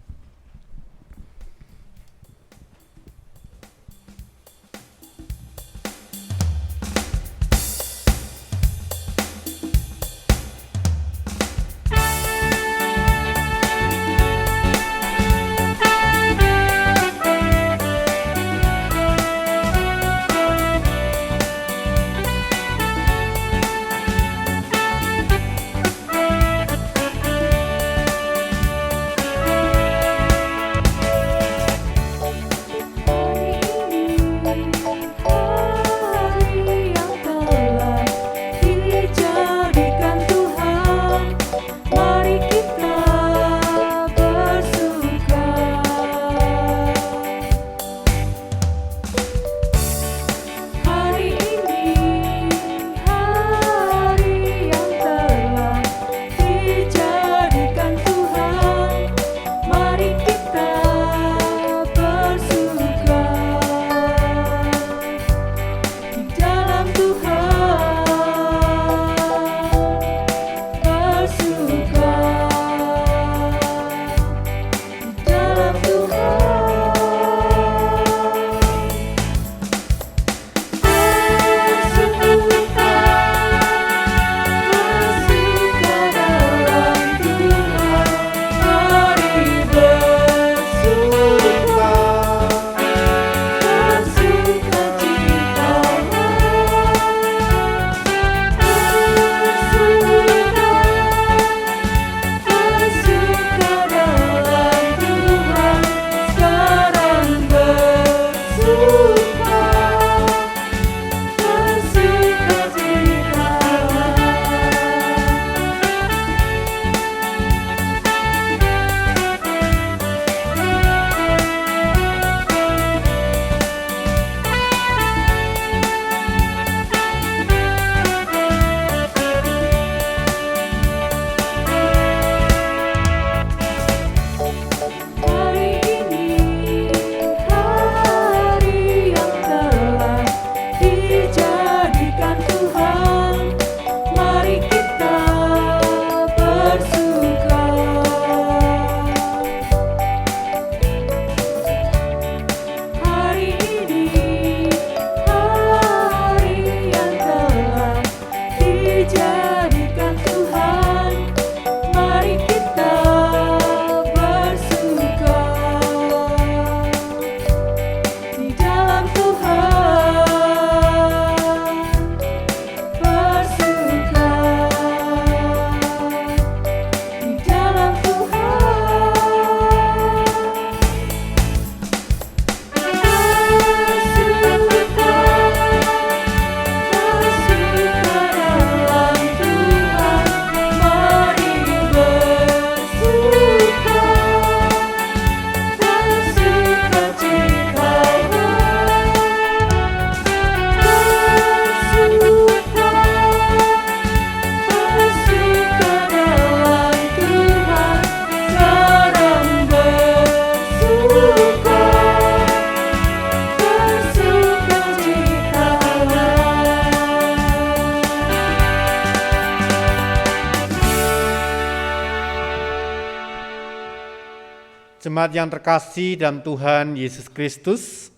S3: Jemaat yang terkasih dalam Tuhan Yesus Kristus,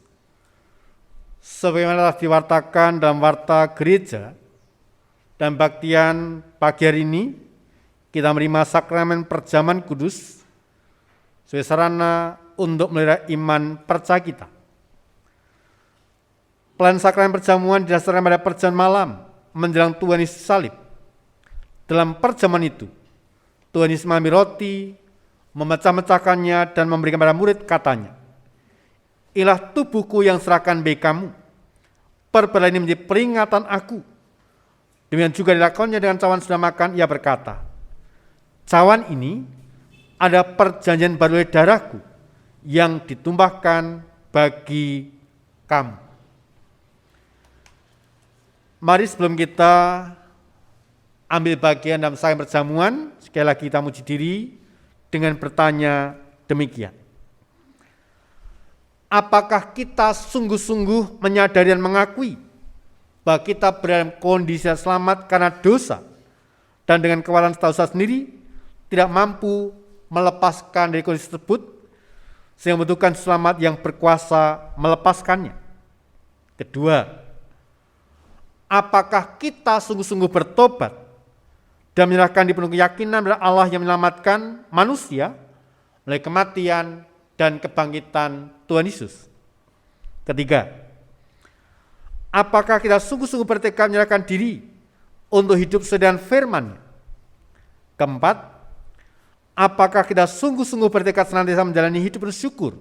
S3: sebagaimana telah diwartakan dalam warta gereja dan baktian pagi hari ini, kita menerima sakramen perjamuan kudus sebagai sarana untuk melihara iman percaya kita. Pelayanan sakramen perjamuan didasarkan pada perjamuan malam menjelang Tuhan Yesus salib. Dalam perjamuan itu, Tuhan Yesus mengambil roti, memecah-mecahkannya dan memberikan pada murid, katanya, "Inilah tubuhku yang serahkan bagi kamu. Perbuatan ini menjadi peringatan aku." Demikian juga dilakukannya dengan cawan sudah makan, ia berkata, "Cawan ini ada perjanjian baru dari darahku yang ditumpahkan bagi kamu." Mari sebelum kita ambil bagian dalam sakramen perjamuan, sekali lagi kita muji diri dengan bertanya demikian. Apakah kita sungguh-sungguh menyadari dan mengakui bahwa kita berada dalam kondisi selamat karena dosa dan dengan kekuatan dosa sendiri tidak mampu melepaskan dari kondisi tersebut sehingga membutuhkan selamat yang berkuasa melepaskannya? Kedua, apakah kita sungguh-sungguh bertobat dan menyerahkan di penuh keyakinan pada Allah yang menyelamatkan manusia melalui kematian dan kebangkitan Tuhan Yesus? Ketiga, apakah kita sungguh-sungguh bertekad menyerahkan diri untuk hidup sesuai dengan firman-Nya? Keempat, apakah kita sungguh-sungguh bertekad senantiasa menjalani hidup bersyukur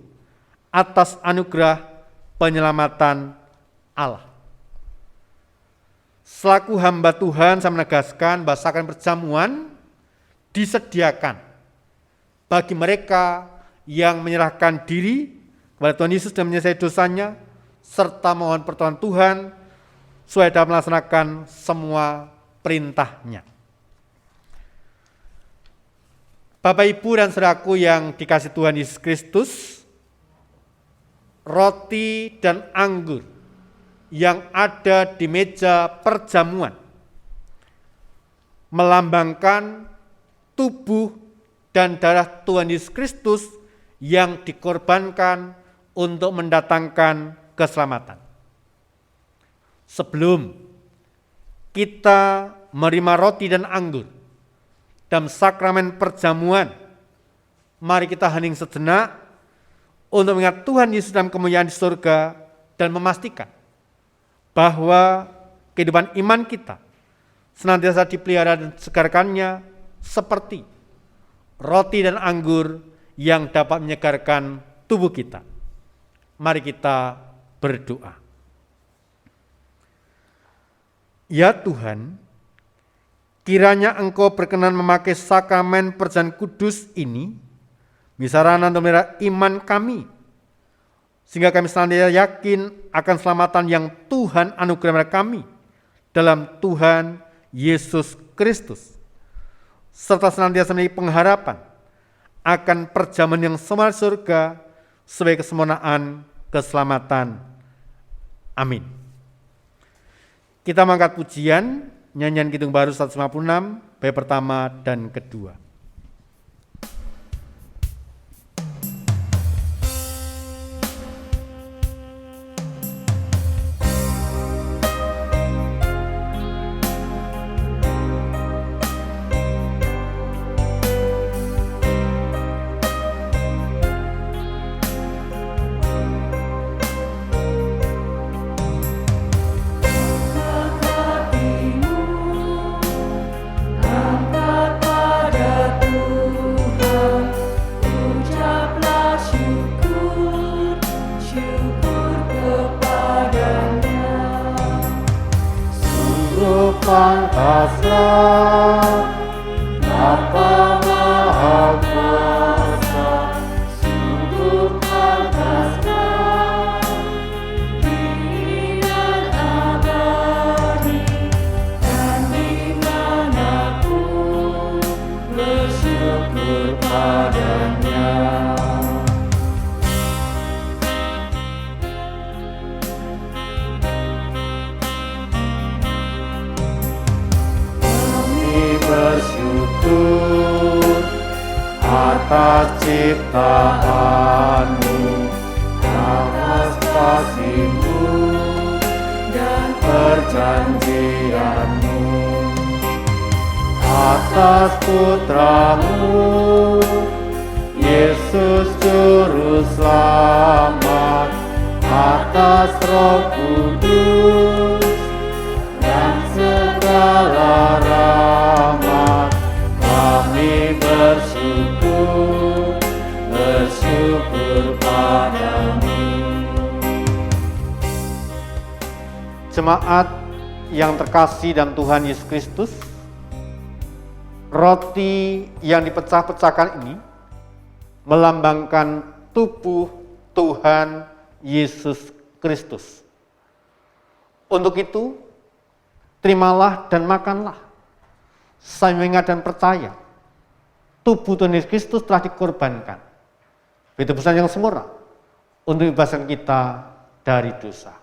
S3: atas anugerah penyelamatan Allah? Selaku hamba Tuhan, saya menegaskan bahwa sakramen perjamuan disediakan bagi mereka yang menyerahkan diri kepada Tuhan Yesus dan menyelesaikan dosanya, serta mohon pertolongan Tuhan supaya dapat melaksanakan semua perintah-Nya. Bapak, Ibu, dan saudaraku yang dikasihi Tuhan Yesus Kristus, roti dan anggur yang ada di meja perjamuan melambangkan tubuh dan darah Tuhan Yesus Kristus yang dikorbankan untuk mendatangkan keselamatan. Sebelum kita menerima roti dan anggur dalam sakramen perjamuan, mari kita hening sejenak untuk mengingat Tuhan Yesus dalam kemuliaan di surga dan memastikan bahwa kehidupan iman kita senantiasa dipelihara dan disegarkannya seperti roti dan anggur yang dapat menyegarkan tubuh kita. Mari kita berdoa. Ya Tuhan, kiranya Engkau berkenan memakai sakramen perjamuan kudus ini misarana untuk memelihara iman kami, sehingga kami senantiasa yakin akan keselamatan yang Tuhan anugerahkan kepada kami dalam Tuhan Yesus Kristus, serta senantiasa memiliki pengharapan akan perjamuan yang sempurna surga sebagai kesempurnaan keselamatan. Amin. Kita mengangkat pujian nyanyian Kidung Baru 156 bait pertama dan kedua.
S4: Pantaslah Bapa Maha Kuasa, sungguh pantaslah dengan abadi, dan dimanapun bersyukur padanya. Bersyukur atas ciptaanmu, atas kasih-Mu dan perjanjian-Mu, atas Putra-Mu Yesus Juru Selamat, atas Roh Kudus kami bersyukur, bersyukur padamu.
S3: Jemaat yang terkasih dalam Tuhan Yesus Kristus, roti yang dipecah-pecahkan ini melambangkan tubuh Tuhan Yesus Kristus. Untuk itu, terimalah dan makanlah. Saya mengingat dan percaya, tubuh Tuhan Yesus Kristus telah dikorbankan. Tebusan yang sempurna untuk membebaskan kita dari dosa.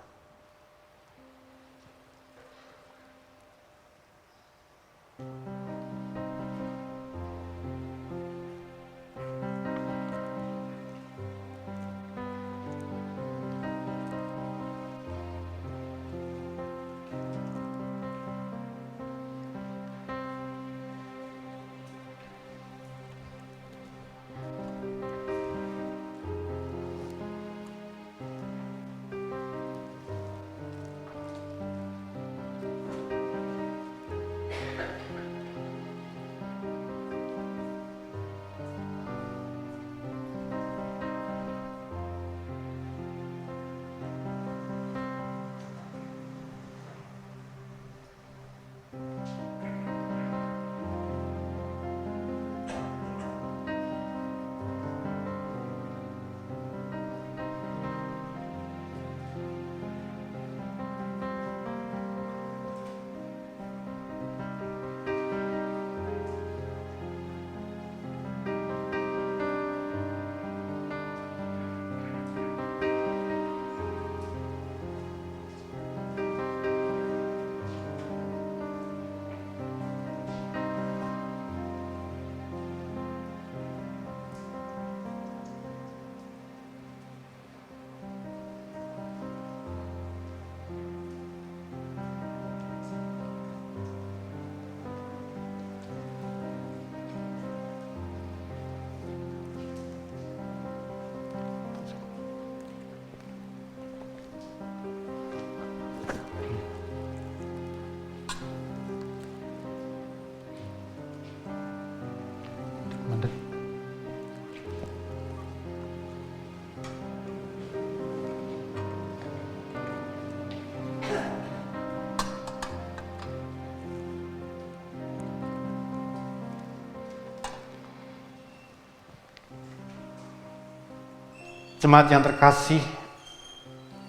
S3: Jemaat yang terkasih,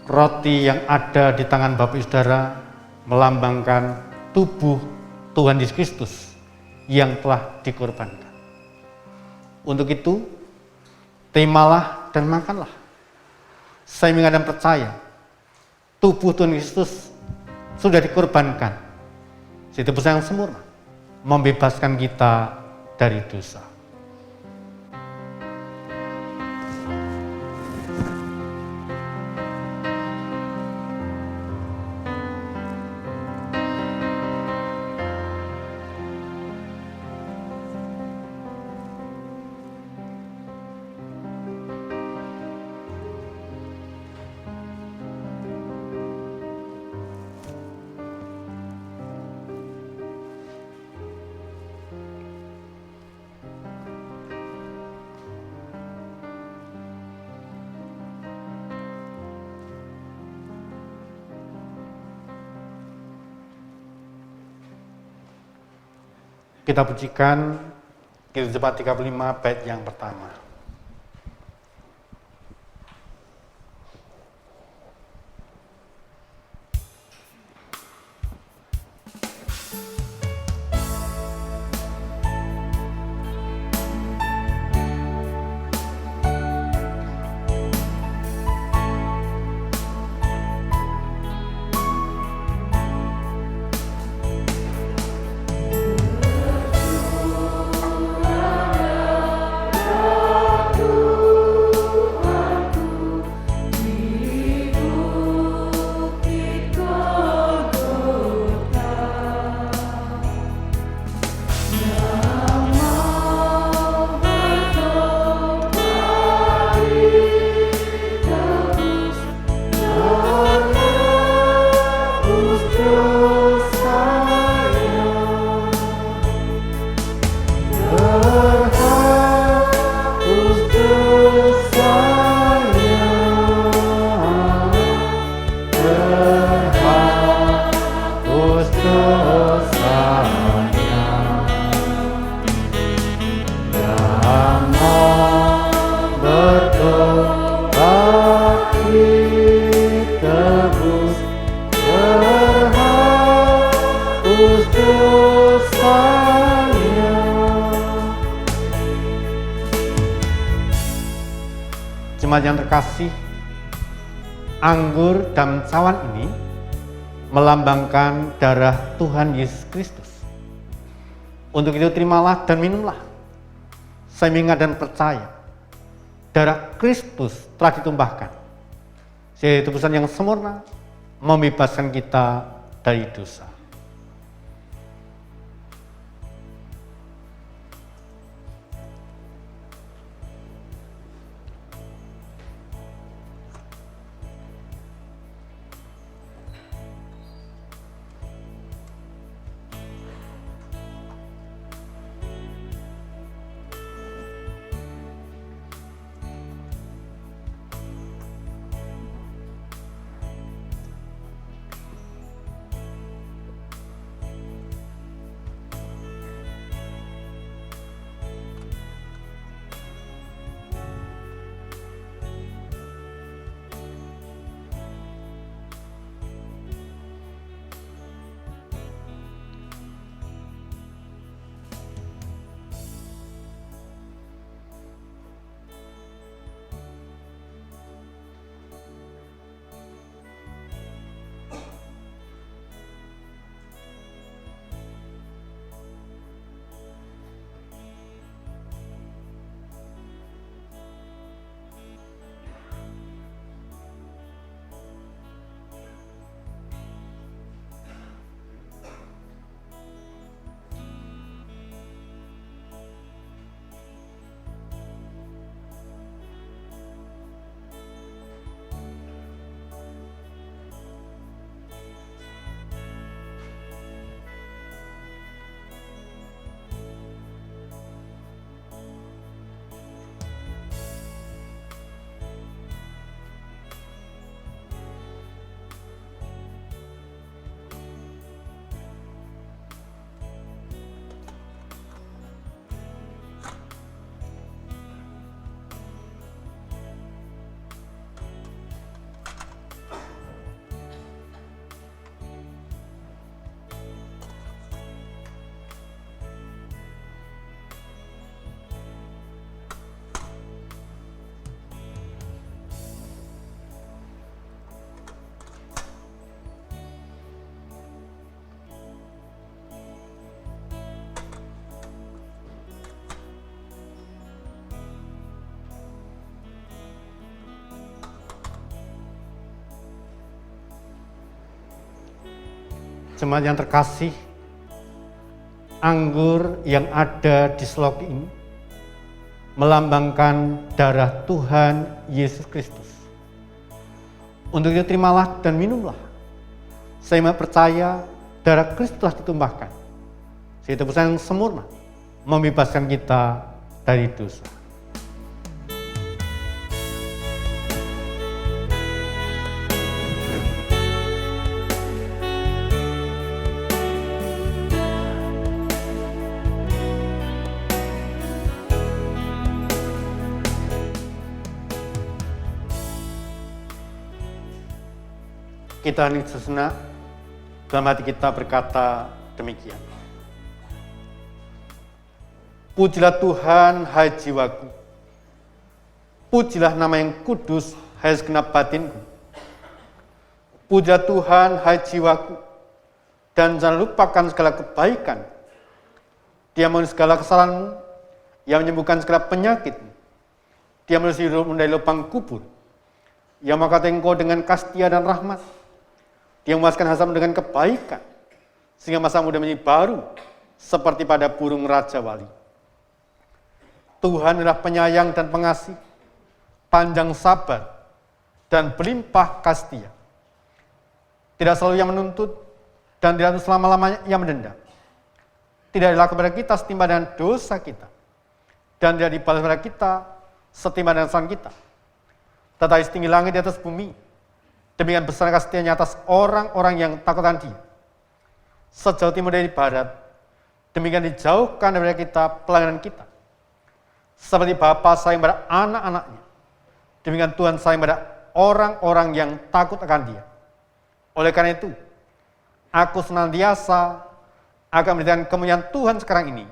S3: roti yang ada di tangan Bapak Ibu Saudara melambangkan tubuh Tuhan Yesus Kristus yang telah dikorbankan. Untuk itu, terimalah dan makanlah. Saya mengingat dan percaya, tubuh Tuhan Yesus sudah dikorbankan. Tebusan yang sempurna, membebaskan kita dari dosa. Kita pujikan Kidung Jemaat 35 bait yang pertama. Jemaat yang terkasih, anggur dalam cawan ini melambangkan darah Tuhan Yesus Kristus. Untuk itu terimalah dan minumlah. Saya mengingat dan percaya darah Kristus telah ditumpahkan, yaitu tebusan yang sempurna, membebaskan kita dari dosa. Jemaat yang terkasih, anggur yang ada di seloki ini melambangkan darah Tuhan Yesus Kristus. Untuk itu terimalah dan minumlah. Saya percaya darah Kristus telah ditumpahkan, yaitu tebusan yang sempurna, membebaskan kita dari dosa. Kita hening sejenak, dalam hati kita berkata demikian. Pujilah Tuhan, hai jiwaku. Pujilah nama yang kudus, hai segenap batinku. Pujilah Tuhan, hai jiwaku. Dan jangan lupakan segala kebaikan. Dia mengampuni segala kesalahanmu, yang menyembuhkan segala penyakitmu. Dia menulis hidupmu dari lubang kubur. Yang mengangkat engkau dengan kastia dan rahmat. Dia memuaskan hasamu dengan kebaikan, sehingga masamu sudah menjadi baru, seperti pada burung Raja Wali. Tuhan adalah penyayang dan pengasih, panjang sabar, dan berlimpah kastia. Tidak selalu yang menuntut, dan tidak selama-lamanya yang mendendam. Tidak adalah kepada kita setimpal dengan dosa kita, dan tidak dibalas kepada kita setimpal dengan kesalahan kita. Tetapi setinggi langit di atas bumi, demikian besar kasih-Nya atas orang-orang yang takut akan Dia. Sejauh timur dari barat, demikian dijauhkan dari kita pelanggaran kita. Seperti Bapa sayang pada anak-anaknya, demikian Tuhan sayang pada orang-orang yang takut akan Dia. Oleh karena itu, aku senantiasa akan memberikan kemuliaan Tuhan sekarang ini,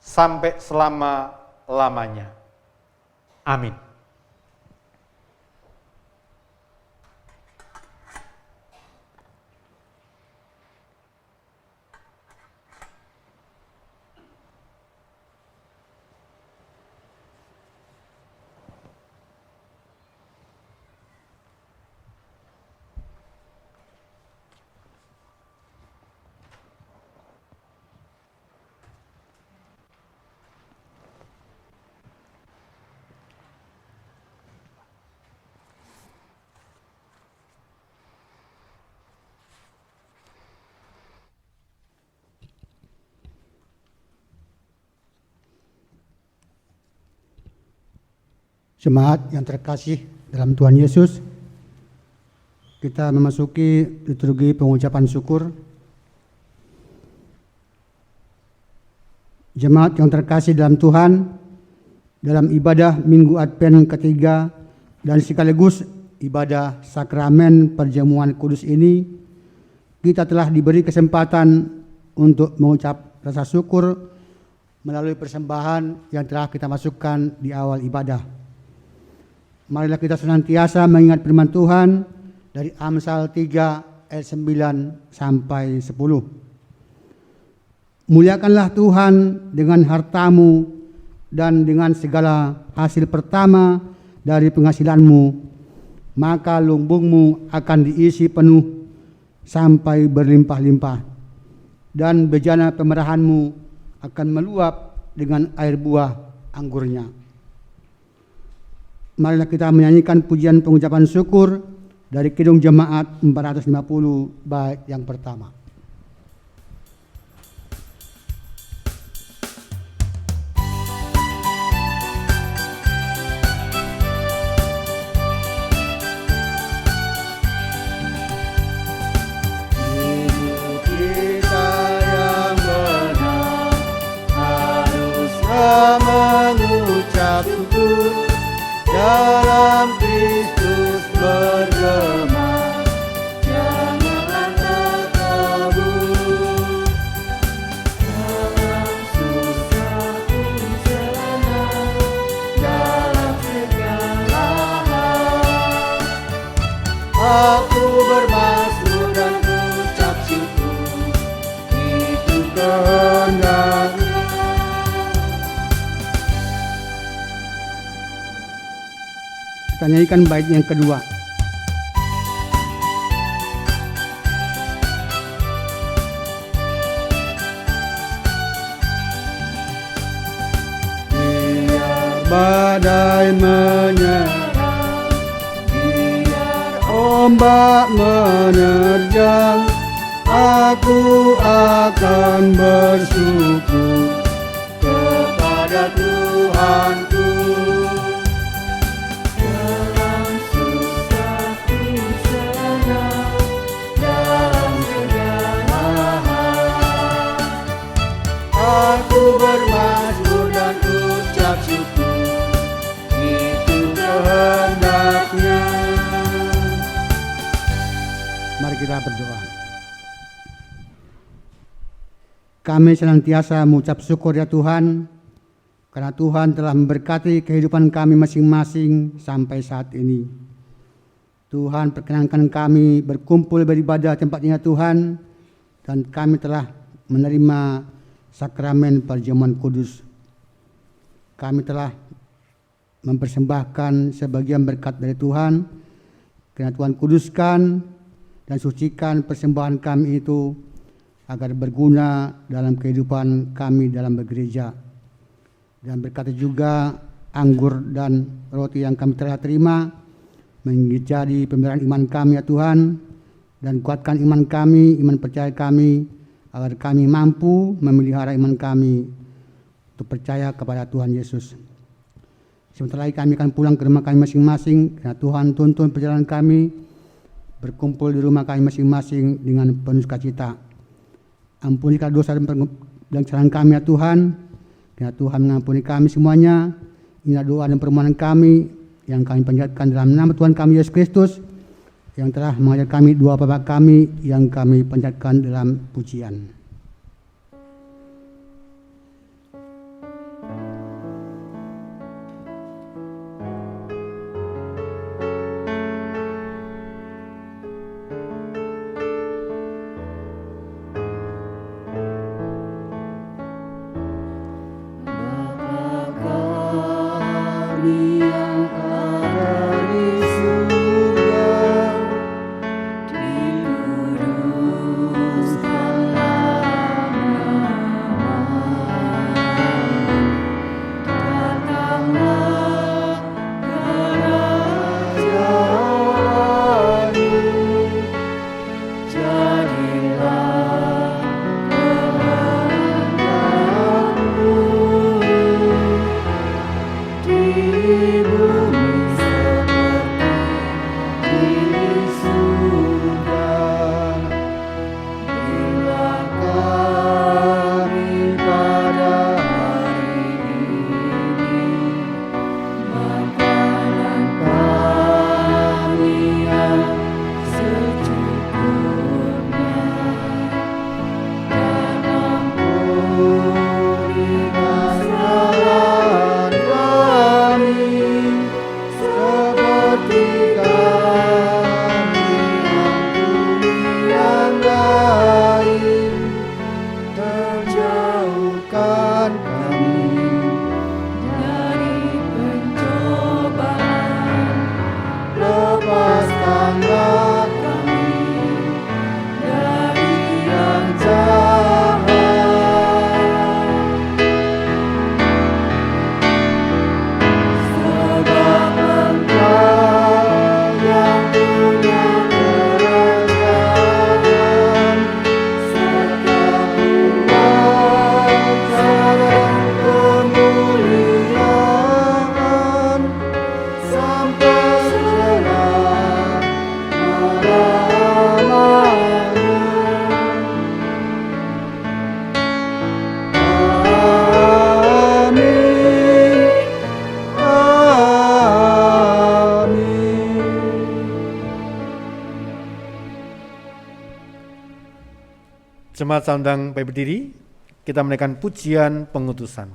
S3: sampai selama-lamanya. Amin.
S5: Jemaat yang terkasih dalam Tuhan Yesus, kita memasuki liturgi pengucapan syukur. Jemaat yang terkasih dalam Tuhan, dalam ibadah Minggu Advent ketiga dan sekaligus ibadah sakramen perjamuan kudus ini, kita telah diberi kesempatan untuk mengucap rasa syukur melalui persembahan yang telah kita masukkan di awal ibadah. Marilah kita senantiasa mengingat firman Tuhan dari Amsal 3 ayat 9 sampai 10. Muliakanlah Tuhan dengan hartamu dan dengan segala hasil pertama dari penghasilanmu, maka lumbungmu akan diisi penuh sampai berlimpah-limpah, dan bejana pemerahanmu akan meluap dengan air buah anggurnya. Marilah kita menyanyikan pujian pengucapan syukur dari Kidung Jemaat 450 bait yang pertama.
S4: Mengucap syukur dalam Kristus bergema, janganlah takabur. Dalam susah pun senang, dalam segala hal aku bermasmur dan ucap syukur, itu kehendaknya.
S5: Kita nyanyikan bait yang kedua.
S4: Biar badai menyerang, biar ombak menerjang, aku akan bersyukur kepada Tuhanku. Aku bermasmur dan ucap syukur, itu kehendaknya.
S5: Mari kita berdoa. Kami senantiasa mengucap syukur ya Tuhan, karena Tuhan telah memberkati kehidupan kami masing-masing sampai saat ini. Tuhan perkenankan kami berkumpul beribadah tempatnya Tuhan, dan kami telah menerima sakramen perjamuan kudus. Kami telah mempersembahkan sebagian berkat dari Tuhan, karena Tuhan kuduskan dan sucikan persembahan kami itu agar berguna dalam kehidupan kami dalam bergereja. Dan berkati juga anggur dan roti yang kami telah terima menjadi pemeliharaan iman kami ya Tuhan, dan kuatkan iman kami, iman percaya kami, agar kami mampu memelihara iman kami untuk percaya kepada Tuhan Yesus. Sebentar lagi kami akan pulang ke rumah kami masing-masing, karena Tuhan tuntun perjalanan kami berkumpul di rumah kami masing-masing dengan penuh sukacita. Ampunilah dosa dan kesalahan kami ya Tuhan, karena Tuhan mengampuni kami semuanya. Inilah doa dan permohonan kami yang kami panjatkan dalam nama Tuhan kami Yesus Kristus, yang telah mengajar kami dua Bapa kami yang kami panjatkan dalam pujian.
S4: Dikuduskanlah
S3: Jemaat saya undang berdiri, kita menaikkan pujian pengutusan.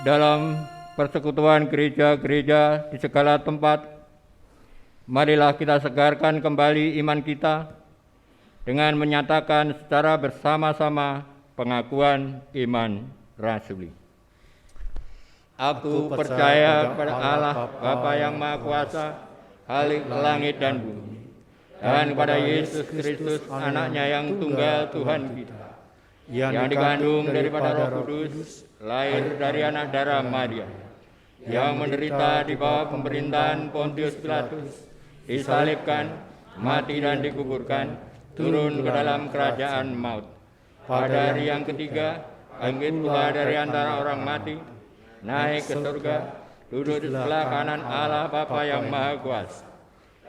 S1: Dalam persekutuan gereja-gereja di segala tempat, marilah kita segarkan kembali iman kita dengan menyatakan secara bersama-sama pengakuan iman rasuli. Aku percaya pada Allah Bapa yang Maha Kuasa, Khalik langit dan bumi, dan kepada Yesus Kristus, Anaknya yang tunggal Tuhan kita, yang dikandung daripada Roh Kudus, lahir dari anak darah Maria, yang menderita di bawah pemerintahan Pontius Pilatus, disalibkan, mati dan dikuburkan, turun ke dalam kerajaan maut. Pada hari yang ketiga, bangkit pula dari antara orang mati, naik ke surga, duduk di sebelah kanan Allah Bapa yang Maha Kuasa,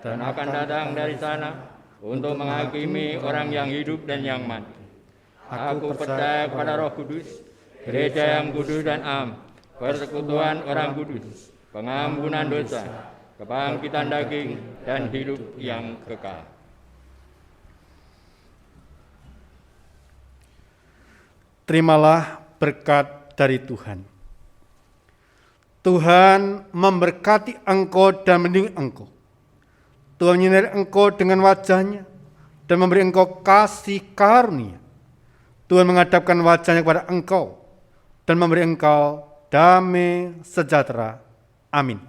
S1: dan akan datang dari sana untuk menghakimi orang yang hidup dan yang mati. Aku percaya kepada Roh Kudus, gereja yang kudus dan am, persekutuan orang kudus, pengampunan dosa, kebangkitan daging, dan hidup yang kekal.
S3: Terimalah berkat dari Tuhan. Tuhan memberkati engkau dan melindungi engkau. Tuhan menyinari engkau dengan wajah-Nya dan memberi engkau kasih karunia. Tuhan menghadapkan wajah-Nya kepada engkau dan memberi engkau damai sejahtera. Amin.